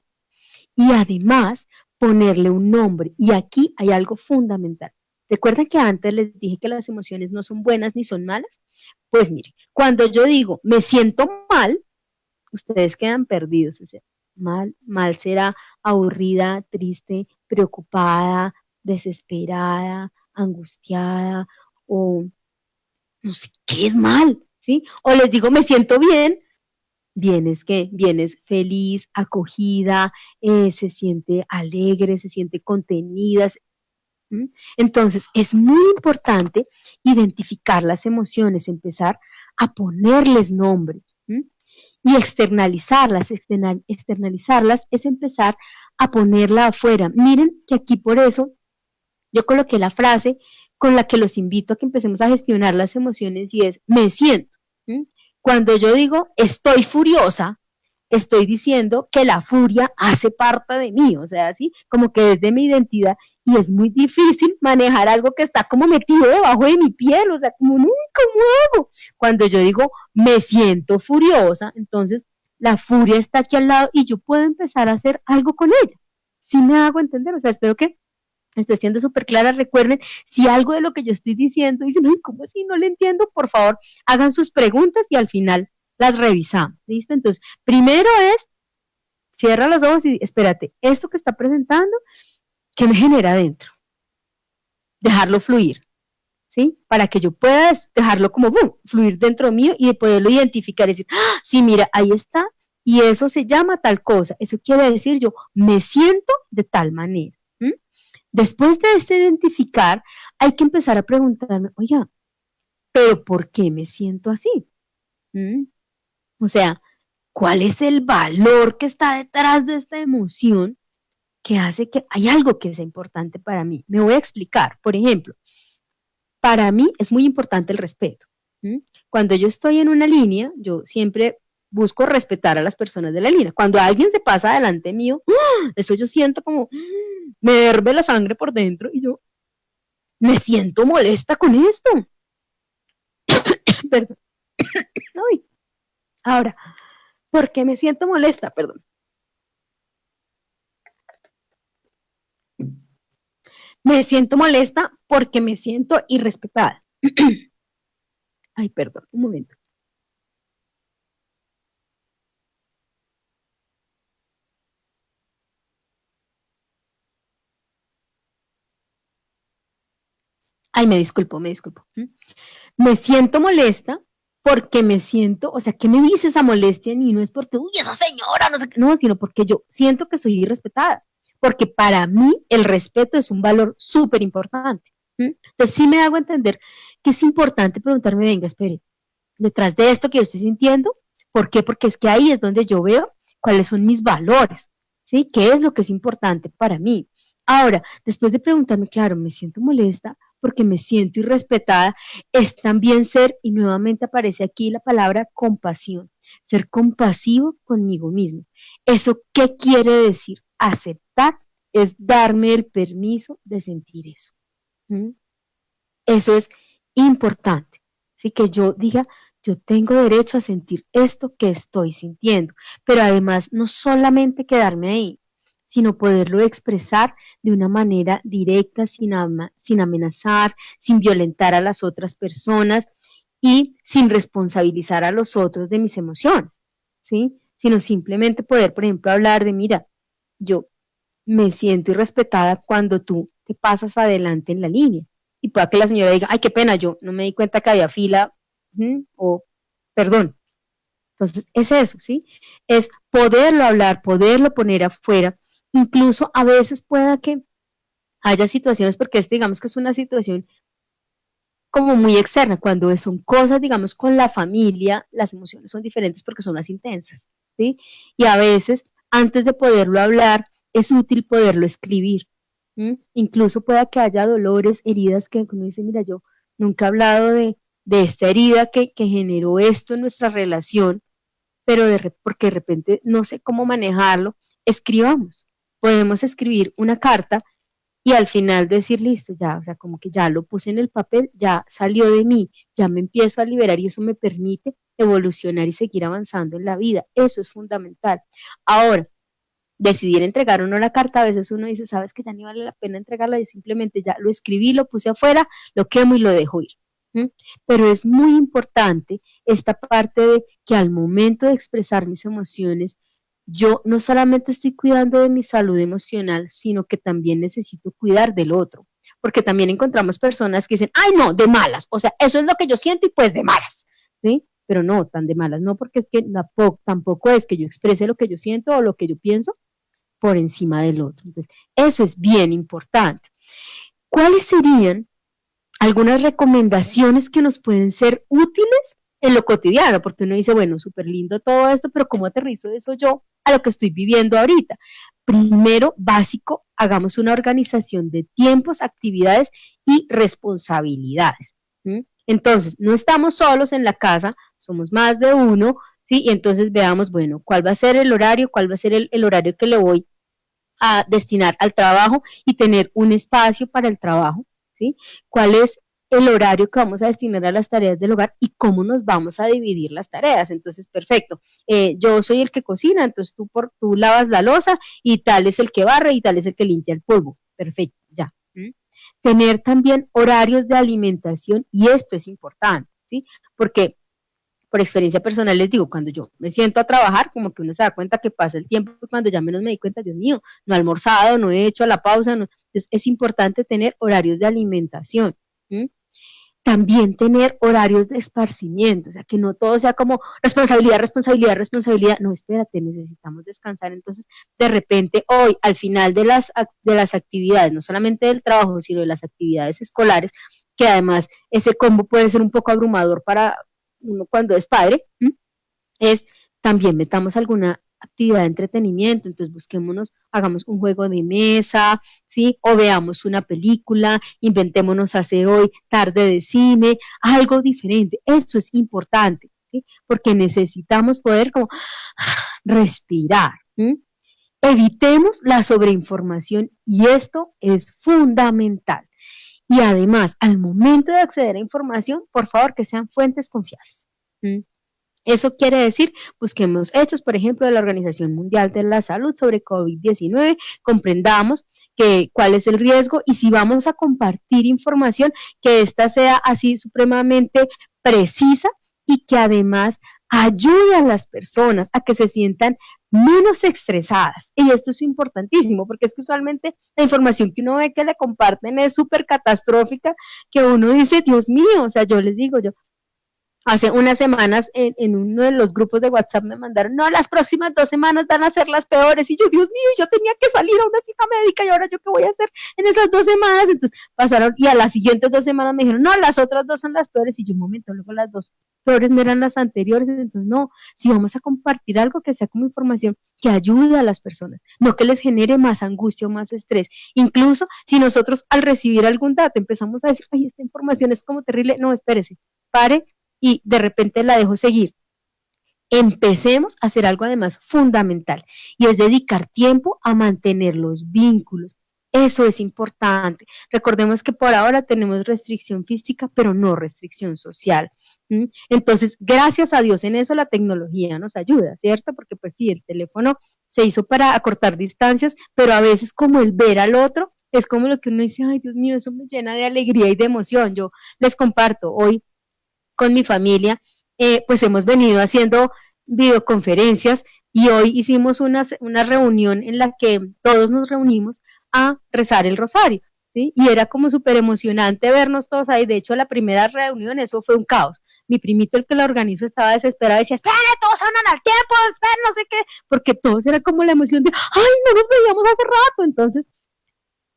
Y además ponerle un nombre. Y aquí hay algo fundamental. ¿Recuerdan que antes les dije que las emociones no son buenas ni son malas? Pues mire, cuando yo digo me siento mal, ustedes quedan perdidos. O sea, mal será aburrida, triste, preocupada, desesperada, angustiada o no sé qué es mal, ¿sí? O les digo me siento bien, vienes que vienes feliz, acogida, se siente alegre, se siente contenida. ¿Mm? Entonces, es muy importante identificar las emociones, empezar a ponerles nombre. ¿Mm? Y externalizarlas es empezar a ponerla afuera. Miren que aquí por eso yo coloqué la frase con la que los invito a que empecemos a gestionar las emociones y es me siento. ¿Mm? Cuando yo digo estoy furiosa, estoy diciendo que la furia hace parte de mí, o sea, así como que es de mi identidad y es muy difícil manejar algo que está como metido debajo de mi piel, o sea, como, no, ¿cómo hago? Cuando yo digo me siento furiosa, entonces la furia está aquí al lado y yo puedo empezar a hacer algo con ella. ¿Sí me hago entender? O sea, espero que estoy siendo súper clara. Recuerden, si algo de lo que yo estoy diciendo dicen, ay, ¿cómo así? No le entiendo, por favor, hagan sus preguntas y al final las revisamos. ¿Listo? Entonces, primero es, cierra los ojos y espérate, esto que está presentando, ¿qué me genera adentro? Dejarlo fluir, ¿sí? Para que yo pueda dejarlo como, boom, fluir dentro mío y de poderlo identificar y decir, ¡ah! Sí, mira, ahí está, y eso se llama tal cosa. Eso quiere decir yo me siento de tal manera. ¿Mm? Después de este identificar, hay que empezar a preguntarme, oiga, ¿pero por qué me siento así? ¿Mm? O sea, ¿cuál es el valor que está detrás de esta emoción que hace que hay algo que sea importante para mí? Me voy a explicar. Por ejemplo, para mí es muy importante el respeto. ¿Mm? Cuando yo estoy en una línea, yo siempre busco respetar a las personas de la línea. Cuando alguien se pasa delante mío, ¡ah! Eso yo siento como, me herve la sangre por dentro y yo me siento molesta con esto. Perdón. Ay, ahora, ¿por qué me siento molesta? Perdón. Me siento molesta porque me siento irrespetada. Ay, perdón, un momento. Ay, me disculpo, me disculpo. Me siento molesta porque me siento, o sea, ¿qué me dice esa molestia? Y no es porque, uy, esa señora, no sé qué, no, sino porque yo siento que soy irrespetada. Porque para mí el respeto es un valor súper importante. Entonces sí me hago entender que es importante preguntarme, venga, espere, detrás de esto que yo estoy sintiendo, ¿por qué? Porque es que ahí es donde yo veo cuáles son mis valores, ¿sí? ¿Qué es lo que es importante para mí? Ahora, después de preguntarme, claro, me siento molesta porque me siento irrespetada, es también ser, y nuevamente aparece aquí la palabra compasión, ser compasivo conmigo mismo. ¿Eso qué quiere decir? Aceptar es darme el permiso de sentir eso. ¿Mm? Eso es importante. Así que yo diga, yo tengo derecho a sentir esto que estoy sintiendo, pero además no solamente quedarme ahí, sino poderlo expresar de una manera directa, sin amenazar, sin violentar a las otras personas y sin responsabilizar a los otros de mis emociones, ¿sí? Sino simplemente poder, por ejemplo, hablar de, mira, yo me siento irrespetada cuando tú te pasas adelante en la línea. Y pueda que la señora diga, ay, qué pena, yo no me di cuenta que había fila, o perdón. Entonces, es eso, ¿sí? Es poderlo hablar, poderlo poner afuera. Incluso a veces pueda que haya situaciones, porque digamos que es una situación como muy externa, cuando son cosas, digamos, con la familia, las emociones son diferentes porque son más intensas, ¿sí? Y a veces, antes de poderlo hablar, es útil poderlo escribir. Incluso pueda que haya dolores, heridas que uno dice, mira, yo nunca he hablado de esta herida que generó esto en nuestra relación, pero porque de repente no sé cómo manejarlo, escribamos. Podemos escribir una carta y al final decir, listo, ya, o sea, como que ya lo puse en el papel, ya salió de mí, ya me empiezo a liberar y eso me permite evolucionar y seguir avanzando en la vida. Eso es fundamental. Ahora, decidir entregar o no la carta, a veces uno dice, sabes que ya ni vale la pena entregarla y simplemente ya lo escribí, lo puse afuera, lo quemo y lo dejo ir. ¿Mm? Pero es muy importante esta parte de que al momento de expresar mis emociones, yo no solamente estoy cuidando de mi salud emocional, sino que también necesito cuidar del otro. Porque también encontramos personas que dicen, ay, no, de malas. O sea, eso es lo que yo siento y pues de malas. ¿Sí? Pero no, tan de malas, no, porque es que tampoco es que yo exprese lo que yo siento o lo que yo pienso por encima del otro. Entonces, eso es bien importante. ¿Cuáles serían algunas recomendaciones que nos pueden ser útiles en lo cotidiano? Porque uno dice, bueno, súper lindo todo esto, pero ¿cómo aterrizo eso yo a lo que estoy viviendo ahorita? Primero, básico, hagamos una organización de tiempos, actividades y responsabilidades. ¿Sí? Entonces, no estamos solos en la casa, somos más de uno, ¿sí? Y entonces veamos, bueno, cuál va a ser el horario, cuál va a ser el horario que le voy a destinar al trabajo y tener un espacio para el trabajo, ¿sí? ¿Cuál es el horario que vamos a destinar a las tareas del hogar y cómo nos vamos a dividir las tareas? Entonces, perfecto, yo soy el que cocina, entonces tú lavas la loza y tal es el que barre y tal es el que limpia el polvo. Perfecto, ya. ¿Mm? Tener también horarios de alimentación y esto es importante, ¿sí? Porque por experiencia personal les digo, cuando yo me siento a trabajar, como que uno se da cuenta que pasa el tiempo, cuando ya menos me di cuenta, Dios mío, no he almorzado, no he hecho la pausa, no. Entonces es importante tener horarios de alimentación. ¿Sí? También tener horarios de esparcimiento, o sea, que no todo sea como responsabilidad, responsabilidad, responsabilidad. No, espérate, necesitamos descansar. Entonces, de repente, hoy, al final de las actividades, no solamente del trabajo, sino de las actividades escolares, que además ese combo puede ser un poco abrumador para uno cuando es padre, es también metamos alguna actividad de entretenimiento, entonces busquémonos, hagamos un juego de mesa, ¿sí? O veamos una película, inventémonos hacer hoy tarde de cine, algo diferente, eso es importante, ¿sí? Porque necesitamos poder como respirar, ¿sí? Evitemos la sobreinformación y esto es fundamental. Y además, al momento de acceder a información, por favor, que sean fuentes confiables. ¿Sí? Eso quiere decir, busquemos hechos, por ejemplo, de la Organización Mundial de la Salud sobre COVID-19, comprendamos cuál es el riesgo y si vamos a compartir información, que ésta sea así supremamente precisa y que además ayude a las personas a que se sientan menos estresadas. Y esto es importantísimo, porque es que usualmente la información que uno ve que le comparten es súper catastrófica, que uno dice, Dios mío, o sea, yo les digo, yo hace unas semanas en uno de los grupos de WhatsApp me mandaron, no, las próximas 2 semanas van a ser las peores. Y yo, Dios mío, yo tenía que salir a una cita médica y ahora yo qué voy a hacer en esas 2 semanas. Entonces pasaron y a las siguientes 2 semanas me dijeron, no, las otras dos son las peores. Y yo, un momento, luego las dos peores no eran las anteriores. Entonces, no, si vamos a compartir algo que sea como información que ayude a las personas, no que les genere más angustia o más estrés. Incluso si nosotros al recibir algún dato empezamos a decir, ay, esta información es como terrible, no, espérese, pare y de repente la dejo seguir. Empecemos a hacer algo además fundamental y es dedicar tiempo a mantener los vínculos. Eso es importante. Recordemos que por ahora tenemos restricción física, pero no restricción social. Entonces, gracias a Dios en eso la tecnología nos ayuda, ¿cierto? Porque pues sí, el teléfono se hizo para acortar distancias, pero a veces como el ver al otro es como lo que uno dice, ay Dios mío, eso me llena de alegría y de emoción. Yo les comparto hoy con mi familia, pues hemos venido haciendo videoconferencias y hoy hicimos una reunión en la que todos nos reunimos a rezar el rosario, ¿sí? Y era como súper emocionante vernos todos ahí. De hecho, la primera reunión, eso fue un caos. Mi primito, el que la organizó, estaba desesperado, decía, esperen, todos sonan al tiempo, esperen, no sé qué, porque todos era como la emoción de, ay, no nos veíamos hace rato. Entonces,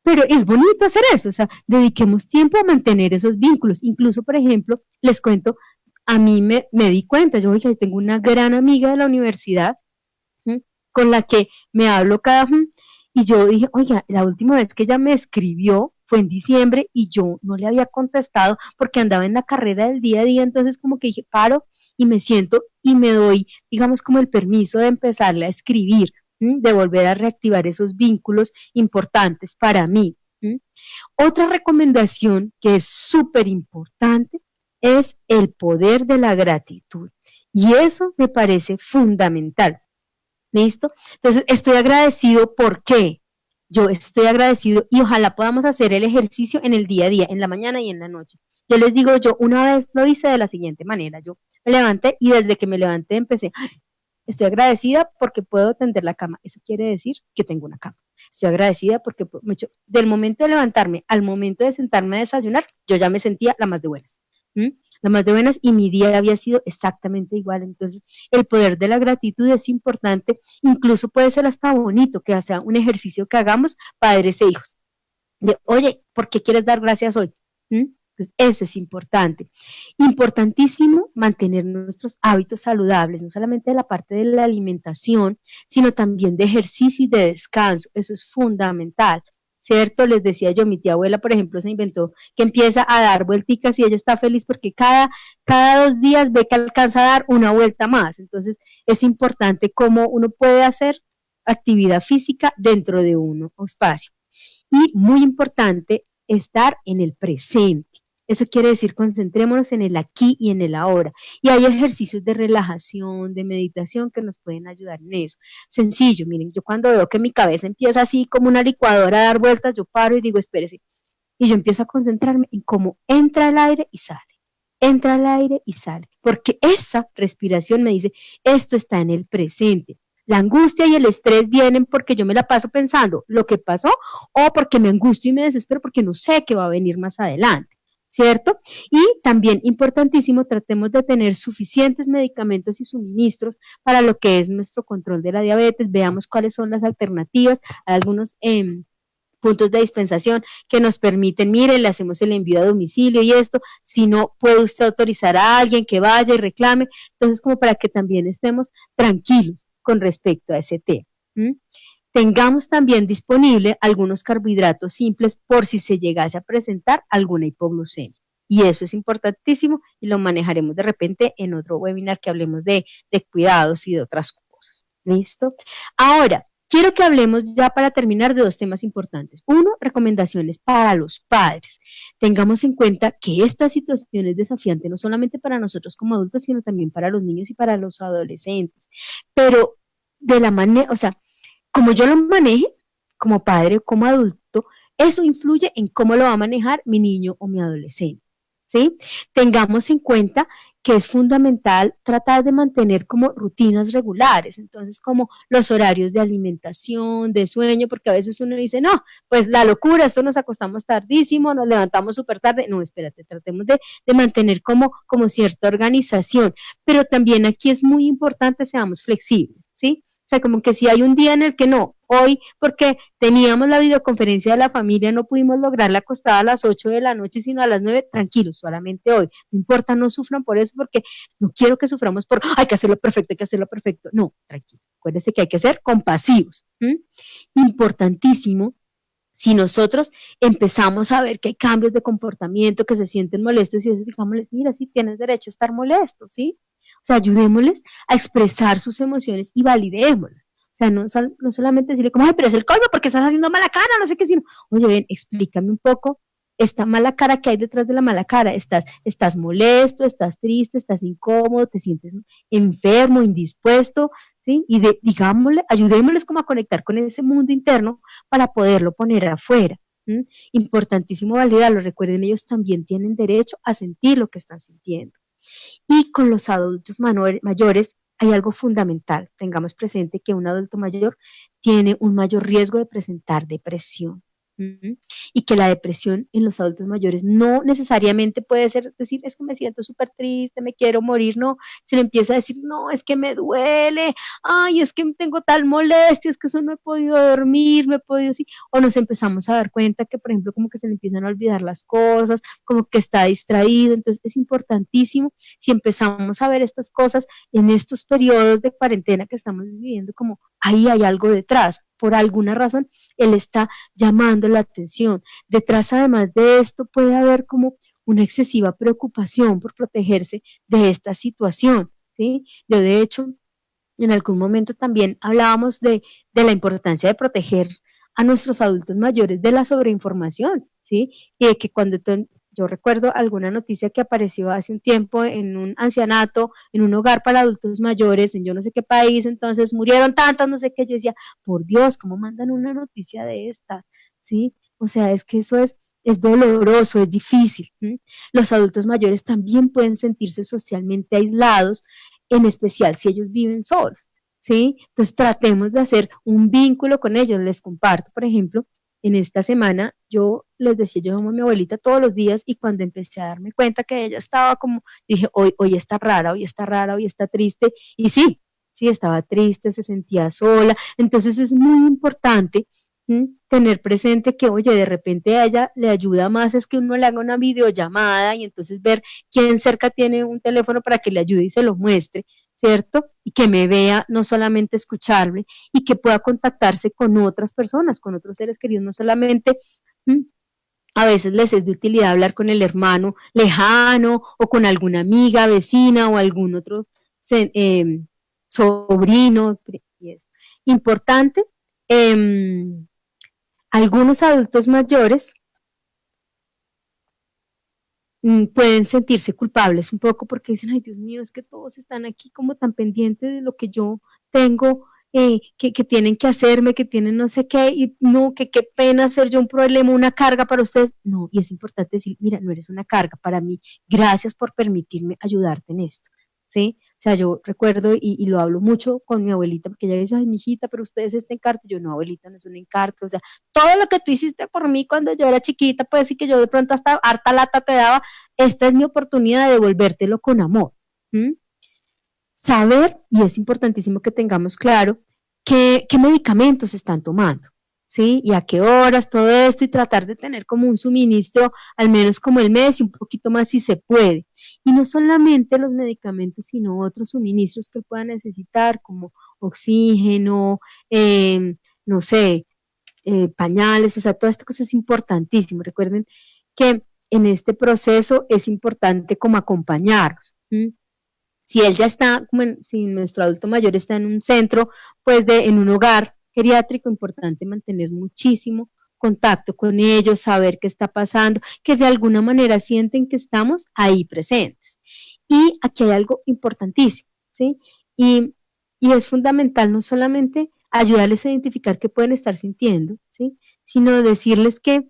pero es bonito hacer eso, o sea, dediquemos tiempo a mantener esos vínculos. Incluso, por ejemplo, les cuento, a mí me di cuenta, yo oiga, tengo una gran amiga de la universidad con la que me hablo y yo dije, oiga, la última vez que ella me escribió fue en diciembre y yo no le había contestado porque andaba en la carrera del día a día, entonces como que dije, paro y me siento y me doy, digamos, como el permiso de empezarle a escribir, de volver a reactivar esos vínculos importantes para mí. Otra recomendación que es súper importante es el poder de la gratitud. Y eso me parece fundamental. ¿Listo? Entonces, estoy agradecido. ¿Por qué? Yo estoy agradecido y ojalá podamos hacer el ejercicio en el día a día, en la mañana y en la noche. Yo les digo, yo una vez lo hice de la siguiente manera. Yo me levanté y desde que me levanté empecé, estoy agradecida porque puedo tender la cama. Eso quiere decir que tengo una cama. Estoy agradecida porque del momento de levantarme al momento de sentarme a desayunar, yo ya me sentía la más de buenas. La más de buenas y mi día había sido exactamente igual. Entonces, el poder de la gratitud es importante. Incluso puede ser hasta bonito que sea un ejercicio que hagamos padres e hijos. de, oye, ¿por qué quieres dar gracias hoy? ¿Mm? Pues eso es importante. Importantísimo mantener nuestros hábitos saludables, no solamente de la parte de la alimentación, sino también de ejercicio y de descanso. Eso es fundamental. ¿Cierto? Les decía yo, mi tía abuela, por ejemplo, se inventó que empieza a dar vuelticas y ella está feliz porque cada 2 días ve que alcanza a dar una vuelta más. Entonces, es importante cómo uno puede hacer actividad física dentro de un espacio. Y muy importante, estar en el presente. Eso quiere decir concentrémonos en el aquí y en el ahora. Y hay ejercicios de relajación, de meditación que nos pueden ayudar en eso. Sencillo, miren, yo cuando veo que mi cabeza empieza así como una licuadora a dar vueltas, yo paro y digo, espérese. Y yo empiezo a concentrarme en cómo entra el aire y sale. Entra el aire y sale. Porque esa respiración me dice, esto está en el presente. La angustia y el estrés vienen porque yo me la paso pensando lo que pasó o porque me angustio y me desespero porque no sé qué va a venir más adelante, ¿cierto? Y también importantísimo, tratemos de tener suficientes medicamentos y suministros para lo que es nuestro control de la diabetes, veamos cuáles son las alternativas, hay algunos puntos de dispensación que nos permiten, mire, le hacemos el envío a domicilio y esto, si no puede usted autorizar a alguien que vaya y reclame, entonces como para que también estemos tranquilos con respecto a ese tema. Tengamos también disponible algunos carbohidratos simples por si se llegase a presentar alguna hipoglucemia. Y eso es importantísimo y lo manejaremos de repente en otro webinar que hablemos de cuidados y de otras cosas. ¿Listo? Ahora, quiero que hablemos ya para terminar de 2 temas importantes. Uno, recomendaciones para los padres. Tengamos en cuenta que esta situación es desafiante no solamente para nosotros como adultos, sino también para los niños y para los adolescentes. Pero de la manera, o sea, como yo lo maneje, como padre o como adulto, eso influye en cómo lo va a manejar mi niño o mi adolescente. ¿Sí? Tengamos en cuenta que es fundamental tratar de mantener como rutinas regulares, entonces como los horarios de alimentación, de sueño, porque a veces uno dice, no, pues la locura, esto nos acostamos tardísimo, nos levantamos súper tarde, no, espérate, tratemos de mantener como cierta organización, pero también aquí es muy importante seamos flexibles, ¿sí? O sea, como que si hay un día en el que no, hoy, porque teníamos la videoconferencia de la familia, no pudimos lograr la acostada a las 8 de la noche, sino a las 9, tranquilos, solamente hoy. No importa, no sufran por eso, porque no quiero que suframos por, hay que hacerlo perfecto, hay que hacerlo perfecto. No, tranquilo. Acuérdense que hay que ser compasivos. Importantísimo, si nosotros empezamos a ver que hay cambios de comportamiento, que se sienten molestos, y eso, digámosles, mira, sí, tienes derecho a estar molesto, ¿sí? O sea, ayudémosles a expresar sus emociones y validémoslas. O sea, no solamente decirle como, ay, pero es el colmo porque estás haciendo mala cara, no sé qué, sino, oye, ven, explícame un poco esta mala cara que hay detrás de la mala cara. Estás molesto, estás triste, estás incómodo, te sientes enfermo, indispuesto, ¿sí? Y digámosle, ayudémosles como a conectar con ese mundo interno para poderlo poner afuera. ¿Sí? Importantísimo validarlo. Recuerden, ellos también tienen derecho a sentir lo que están sintiendo. Y con los adultos mayores hay algo fundamental. Tengamos presente que un adulto mayor tiene un mayor riesgo de presentar depresión. Y que la depresión en los adultos mayores no necesariamente puede ser decir, es que me siento súper triste, me quiero morir, no, se le empieza a decir, no, es que me duele, ay, es que tengo tal molestia, es que eso no he podido dormir, no he podido así, o nos empezamos a dar cuenta que, por ejemplo, como que se le empiezan a olvidar las cosas, como que está distraído, entonces es importantísimo si empezamos a ver estas cosas en estos periodos de cuarentena que estamos viviendo, como ahí hay algo detrás, por alguna razón, él está llamando la atención. Detrás, además de esto, puede haber como una excesiva preocupación por protegerse de esta situación, ¿sí? Yo, de hecho, en algún momento también hablábamos de la importancia de proteger a nuestros adultos mayores de la sobreinformación, ¿sí? Y de que cuando yo recuerdo alguna noticia que apareció hace un tiempo en un ancianato, en un hogar para adultos mayores, en yo no sé qué país, entonces murieron tantas, no sé qué, yo decía, por Dios, ¿cómo mandan una noticia de estas? ¿Sí? O sea, es que eso es doloroso, es difícil. ¿Sí? Los adultos mayores también pueden sentirse socialmente aislados, en especial si ellos viven solos. ¿Sí? Entonces tratemos de hacer un vínculo con ellos. Les comparto, por ejemplo, en esta semana yo les decía, yo amo a mi abuelita todos los días y cuando empecé a darme cuenta que ella estaba como, dije, hoy está rara, hoy está rara, hoy está triste, y sí, estaba triste, se sentía sola, entonces es muy importante Tener presente que, oye, de repente a ella le ayuda más es que uno le haga una videollamada y entonces ver quién cerca tiene un teléfono para que le ayude y se lo muestre, ¿cierto? Y que me vea, no solamente escucharme, y que pueda contactarse con otras personas, con otros seres queridos, no solamente a veces les es de utilidad hablar con el hermano lejano o con alguna amiga, vecina o algún otro sobrino. Y es importante. Algunos adultos mayores pueden sentirse culpables un poco porque dicen, ay Dios mío, es que todos están aquí como tan pendientes de lo que yo tengo, que tienen que hacerme, que tienen no sé qué, y no, que qué pena ser yo un problema, una carga para ustedes. No, y es importante decir, mira, no eres una carga para mí, gracias por permitirme ayudarte en esto, ¿sí? O sea, yo recuerdo y lo hablo mucho con mi abuelita, porque ella dice, ay, mijita, pero ustedes este encarte. Yo, no, abuelita, no es un encarte, o sea, todo lo que tú hiciste por mí cuando yo era chiquita, pues sí que yo de pronto hasta harta lata te daba, esta es mi oportunidad de devolvértelo con amor. ¿Mm? Saber, y es importantísimo que tengamos claro, qué medicamentos están tomando, ¿sí? Y a qué horas, todo esto, y tratar de tener como un suministro, al menos como el mes y un poquito más si se puede. Y no solamente los medicamentos, sino otros suministros que puedan necesitar, como oxígeno, no sé, pañales, o sea, toda esta cosa es importantísimo. Recuerden que en este proceso es importante como acompañarlos. Si él ya está, si nuestro adulto mayor está en un centro, pues en un hogar geriátrico, importante mantener muchísimo contacto con ellos, saber qué está pasando, que de alguna manera sienten que estamos ahí presentes. Y aquí hay algo importantísimo, ¿sí? Y, y es fundamental no solamente ayudarles a identificar qué pueden estar sintiendo, ¿sí? Sino decirles que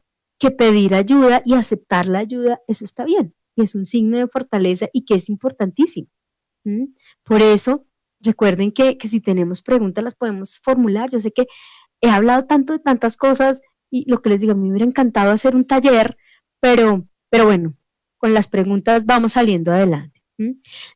pedir ayuda y aceptar la ayuda, eso está bien, y es un signo de fortaleza y que es importantísimo. ¿Mm? Por eso, recuerden que si tenemos preguntas las podemos formular. Yo sé que he hablado tanto de tantas cosas y lo que les digo, a mí me hubiera encantado hacer un taller, pero bueno, con las preguntas vamos saliendo adelante.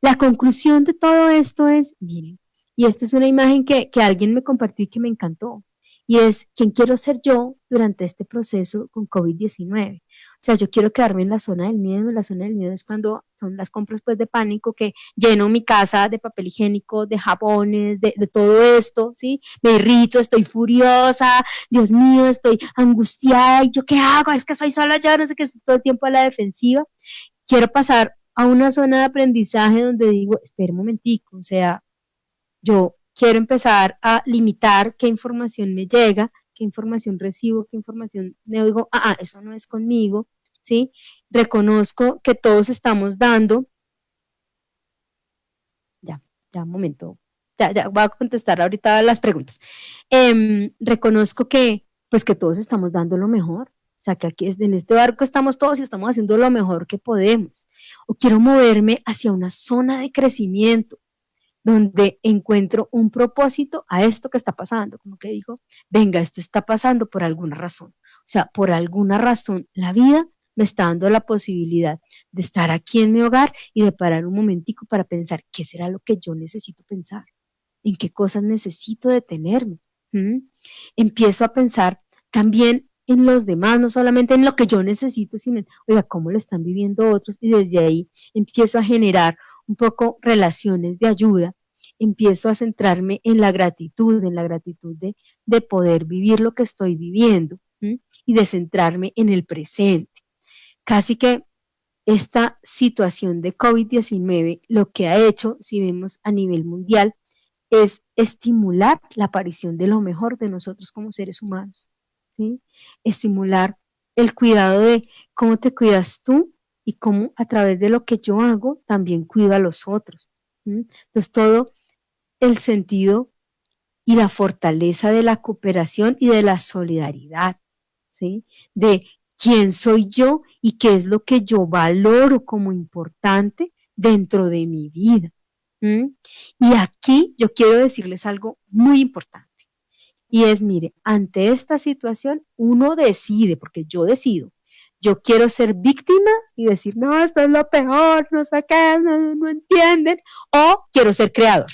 La conclusión de todo esto es, miren, y esta es una imagen que alguien me compartió y que me encantó, y es quién quiero ser yo durante este proceso con COVID-19. O sea, yo quiero quedarme en la zona del miedo. La zona del miedo es cuando son las compras pues de pánico, que lleno mi casa de papel higiénico, de jabones, de todo esto, ¿sí? Me irrito, estoy furiosa, Dios mío, estoy angustiada, ¿y yo qué hago? Es que soy sola yo, no sé qué, estoy todo el tiempo a la defensiva. Quiero pasar a una zona de aprendizaje donde digo, espera un momentico, o sea, yo quiero empezar a limitar qué información me llega, qué información recibo, qué información me digo, eso no es conmigo, ¿sí? Reconozco que todos estamos dando, ya, un momento, ya voy a contestar ahorita las preguntas. Reconozco pues que todos estamos dando lo mejor, o sea, que aquí en este barco estamos todos y estamos haciendo lo mejor que podemos. O quiero moverme hacia una zona de crecimiento, donde encuentro un propósito a esto que está pasando, como que digo, venga, esto está pasando por alguna razón. O sea, por alguna razón la vida me está dando la posibilidad de estar aquí en mi hogar y de parar un momentico para pensar qué será lo que yo necesito pensar, en qué cosas necesito detenerme. Empiezo a pensar también en los demás, no solamente en lo que yo necesito, sino en, oiga, cómo lo están viviendo otros, y desde ahí empiezo a generar un poco relaciones de ayuda, empiezo a centrarme en la gratitud de poder vivir lo que estoy viviendo, y de centrarme en el presente. Casi que esta situación de COVID-19 lo que ha hecho, si vemos a nivel mundial, es estimular la aparición de lo mejor de nosotros como seres humanos, ¿sí? Estimular el cuidado de cómo te cuidas tú y cómo a través de lo que yo hago también cuido a los otros. ¿Sí? Entonces todo el sentido y la fortaleza de la cooperación y de la solidaridad, ¿sí? De quién soy yo y qué es lo que yo valoro como importante dentro de mi vida. ¿Mm? Y aquí yo quiero decirles algo muy importante. Y es, mire, ante esta situación uno decide, porque yo decido, yo quiero ser víctima y decir, no, esto es lo peor, no sé qué, no entienden, o quiero ser creador.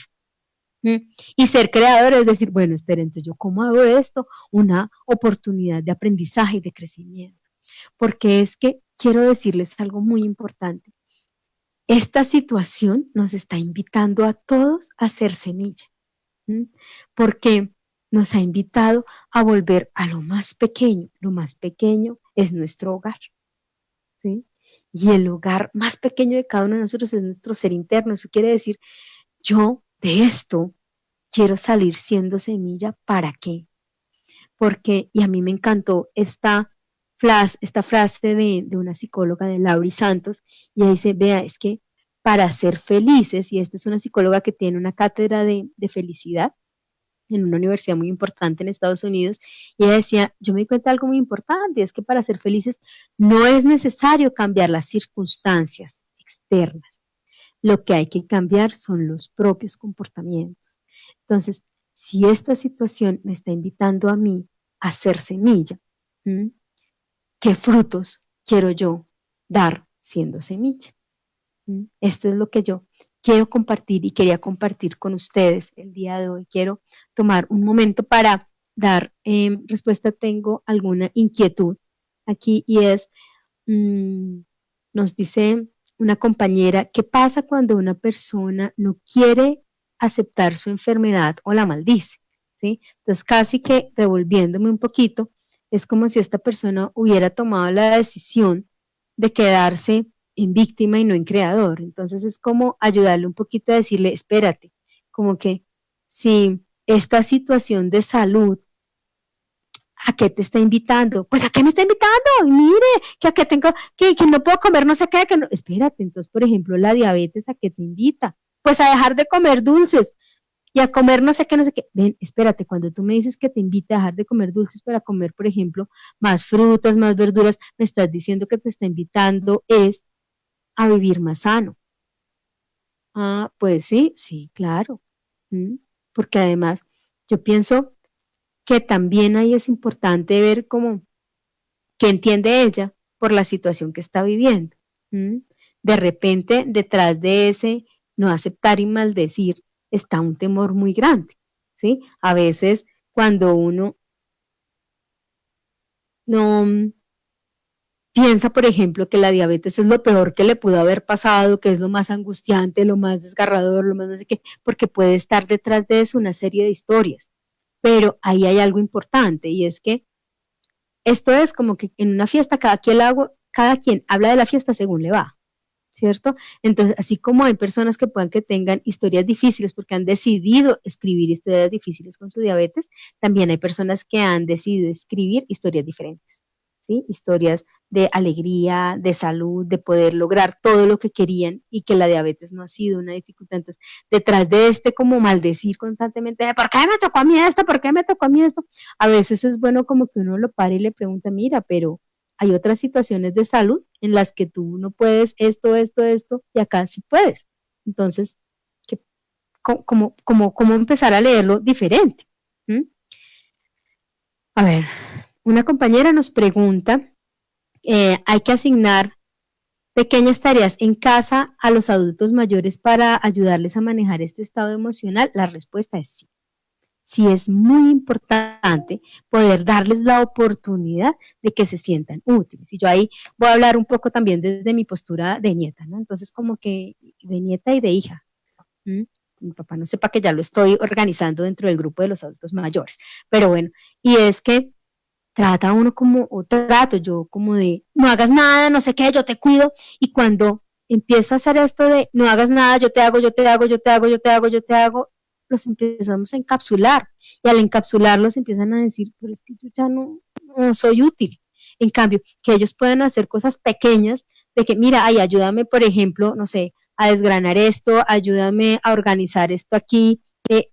¿Mm? Y ser creador es decir, bueno, espera, entonces yo cómo hago esto una oportunidad de aprendizaje y de crecimiento. Porque es que quiero decirles algo muy importante. Esta situación nos está invitando a todos a ser semilla, ¿m? Porque nos ha invitado a volver a lo más pequeño. Lo más pequeño es nuestro hogar, ¿sí? Y el hogar más pequeño de cada uno de nosotros es nuestro ser interno. Eso quiere decir, yo de esto quiero salir siendo semilla, ¿para qué? Porque, y a mí me encantó esta frase de una psicóloga de Lauri Santos, y ella dice, vea, es que para ser felices, y esta es una psicóloga que tiene una cátedra de felicidad en una universidad muy importante en Estados Unidos, y ella decía, yo me di cuenta de algo muy importante, es que para ser felices no es necesario cambiar las circunstancias externas, lo que hay que cambiar son los propios comportamientos. Entonces, si esta situación me está invitando a mí a ser semilla, ¿m? ¿Qué frutos quiero yo dar siendo semilla? ¿M? Esto es lo que yo quiero compartir y quería compartir con ustedes el día de hoy. Quiero tomar un momento para dar respuesta. Tengo alguna inquietud aquí y es, nos dice una compañera, ¿qué pasa cuando una persona no quiere aceptar su enfermedad o la maldice? ¿Sí? Entonces, casi que devolviéndome un poquito, es como si esta persona hubiera tomado la decisión de quedarse en víctima y no en creador. Entonces, es como ayudarle un poquito a decirle, espérate, como que si esta situación de salud, ¿a qué te está invitando? Pues ¿a qué me está invitando? Mire, que a qué tengo, que no puedo comer no sé qué, que no. Espérate, entonces, por ejemplo, la diabetes, ¿a qué te invita? Pues a dejar de comer dulces y a comer no sé qué, no sé qué. Ven, espérate, cuando tú me dices que te invita a dejar de comer dulces para comer, por ejemplo, más frutas, más verduras, me estás diciendo que te está invitando es a vivir más sano. Ah, pues sí, sí, claro. ¿Mm? Porque además, yo pienso que también ahí es importante ver cómo que entiende ella por la situación que está viviendo. ¿Mm? De repente, detrás de ese no aceptar y maldecir está un temor muy grande, ¿sí? A veces cuando uno no piensa, por ejemplo, que la diabetes es lo peor que le pudo haber pasado, que es lo más angustiante, lo más desgarrador, lo más no sé qué, porque puede estar detrás de eso una serie de historias. Pero ahí hay algo importante y es que esto es como que en una fiesta cada quien habla de la fiesta según le va, ¿cierto? Entonces, así como hay personas que puedan que tengan historias difíciles porque han decidido escribir historias difíciles con su diabetes, también hay personas que han decidido escribir historias diferentes, ¿sí? Historias de alegría, de salud, de poder lograr todo lo que querían y que la diabetes no ha sido una dificultad. Entonces, detrás de como maldecir constantemente, ¿por qué me tocó a mí esto? ¿Por qué me tocó a mí esto? A veces es bueno como que uno lo pare y le pregunta, mira, pero hay otras situaciones de salud en las que tú no puedes esto, y acá sí puedes. Entonces, ¿qué, cómo empezar a leerlo diferente? ¿Mm? A ver, una compañera nos pregunta, ¿hay que asignar pequeñas tareas en casa a los adultos mayores para ayudarles a manejar este estado emocional? La respuesta es sí. Sí es muy importante poder darles la oportunidad de que se sientan útiles. Y yo ahí voy a hablar un poco también desde mi postura de nieta, ¿no? Entonces como que de nieta y de hija. ¿Mm? Mi papá no sepa que ya lo estoy organizando dentro del grupo de los adultos mayores. Pero bueno, y es que trata uno como, o trato yo como de, no hagas nada, no sé qué, yo te cuido, y cuando empiezo a hacer esto de, no hagas nada, yo te hago, yo te hago, yo te hago, yo te hago, yo te hago, los empezamos a encapsular, y al encapsularlos empiezan a decir, pero es que yo ya no soy útil. En cambio, que ellos puedan hacer cosas pequeñas, de que, mira, ay, ayúdame, por ejemplo, no sé, a desgranar esto, ayúdame a organizar esto aquí,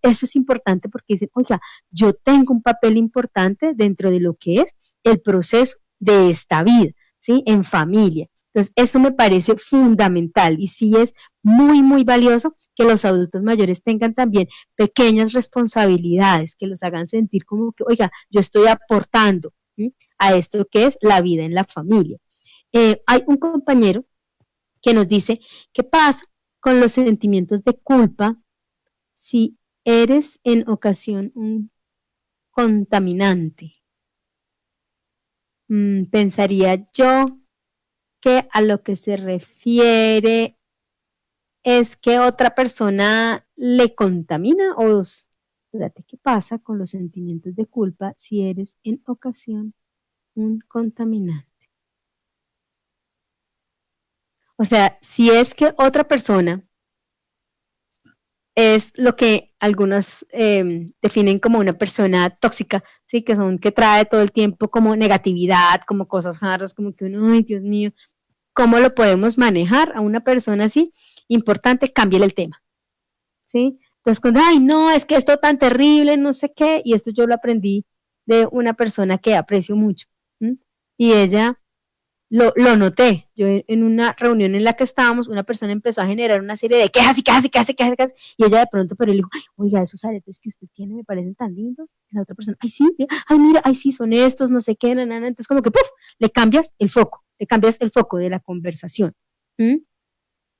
eso es importante porque dicen, oiga, yo tengo un papel importante dentro de lo que es el proceso de esta vida, ¿sí? En familia. Entonces, eso me parece fundamental y sí es muy, muy valioso que los adultos mayores tengan también pequeñas responsabilidades, que los hagan sentir como que, oiga, yo estoy aportando, ¿sí? A esto que es la vida en la familia. Hay un compañero que nos dice, ¿qué pasa con los sentimientos de culpa si eres en ocasión un contaminante. Pensaría yo que a lo que se refiere es que otra persona le contamina o fíjate qué pasa con los sentimientos de culpa si eres en ocasión un contaminante. O sea, si es que otra persona es lo que algunos definen como una persona tóxica, sí, que trae todo el tiempo como negatividad, como cosas raras, como que uno, ay, Dios mío, ¿cómo lo podemos manejar a una persona así? Importante, cámbiale el tema, ¿sí? Entonces, cuando, ay, no, es que esto tan terrible, no sé qué, y esto yo lo aprendí de una persona que aprecio mucho, ¿sí? Y ella lo noté. Yo en una reunión en la que estábamos, una persona empezó a generar una serie de quejas y quejas y quejas y quejas, y quejas, y ella de pronto, pero le dijo, ay, oiga, esos aretes que usted tiene me parecen tan lindos. Y la otra persona, ay, sí, ay, mira, ay, sí, son estos, no sé qué, entonces como que, ¡puf!, le cambias el foco de la conversación. ¿Mm?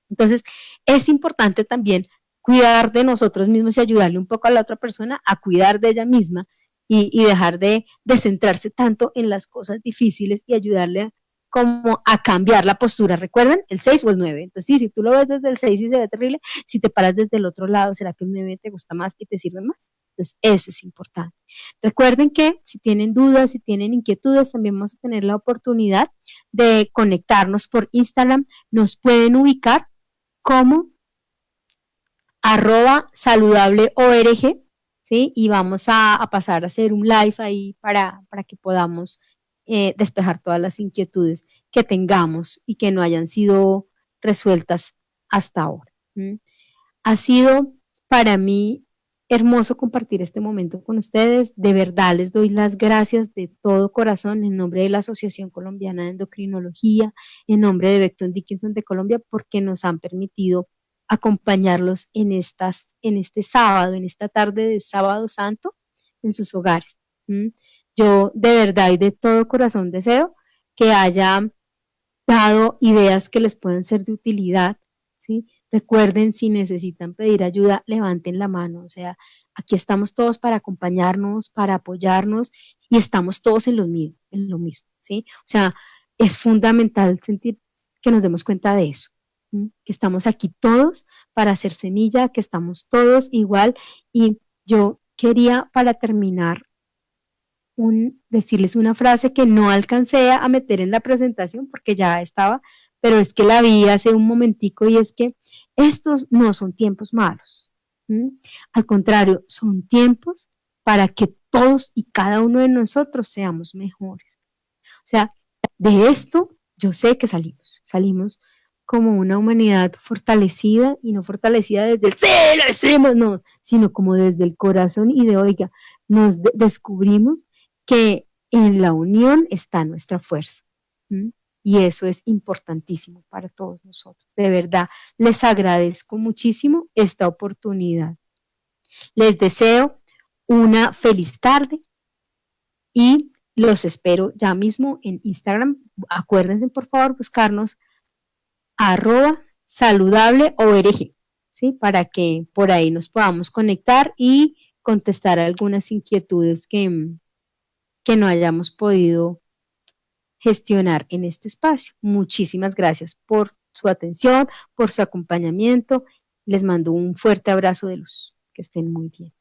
Entonces, es importante también cuidar de nosotros mismos y ayudarle un poco a la otra persona a cuidar de ella misma y dejar de centrarse tanto en las cosas difíciles y ayudarle como a cambiar la postura. ¿Recuerdan? El 6 o el 9. Entonces, sí, si tú lo ves desde el 6 y se ve terrible, si te paras desde el otro lado, ¿será que el 9 te gusta más y te sirve más? Entonces, eso es importante. Recuerden que si tienen dudas, si tienen inquietudes, también vamos a tener la oportunidad de conectarnos por Instagram. Nos pueden ubicar como @saludable.org, ¿sí? Y vamos a pasar a hacer un live ahí para que podamos despejar todas las inquietudes que tengamos y que no hayan sido resueltas hasta ahora. ¿Sí? Ha sido para mí hermoso compartir este momento con ustedes. De verdad les doy las gracias de todo corazón en nombre de la Asociación Colombiana de Endocrinología, en nombre de Becton Dickinson de Colombia, porque nos han permitido acompañarlos en este sábado, en esta tarde de Sábado Santo, en sus hogares. ¿Mm? Yo de verdad y de todo corazón deseo que haya dado ideas que les puedan ser de utilidad, ¿sí? Recuerden, si necesitan pedir ayuda, levanten la mano, o sea, aquí estamos todos para acompañarnos, para apoyarnos y estamos todos en lo mismo, ¿sí? O sea, es fundamental sentir que nos demos cuenta de eso, ¿sí? Que estamos aquí todos para hacer semilla, que estamos todos igual y yo quería para terminar decirles una frase que no alcancé a meter en la presentación porque ya estaba, pero es que la vi hace un momentico y es que estos no son tiempos malos. ¿Mm? Al contrario, son tiempos para que todos y cada uno de nosotros seamos mejores. O sea, de esto yo sé que salimos como una humanidad fortalecida y no fortalecida desde el sí, lo hacemos, no, sino como desde el corazón y de oiga, nos descubrimos que en la unión está nuestra fuerza. ¿Mm? Y eso es importantísimo para todos nosotros. De verdad, les agradezco muchísimo esta oportunidad. Les deseo una feliz tarde y los espero ya mismo en Instagram. Acuérdense, por favor, buscarnos @saludable.org, ¿sí? Para que por ahí nos podamos conectar y contestar algunas inquietudes que no hayamos podido gestionar en este espacio. Muchísimas gracias por su atención, por su acompañamiento. Les mando un fuerte abrazo de luz. Que estén muy bien.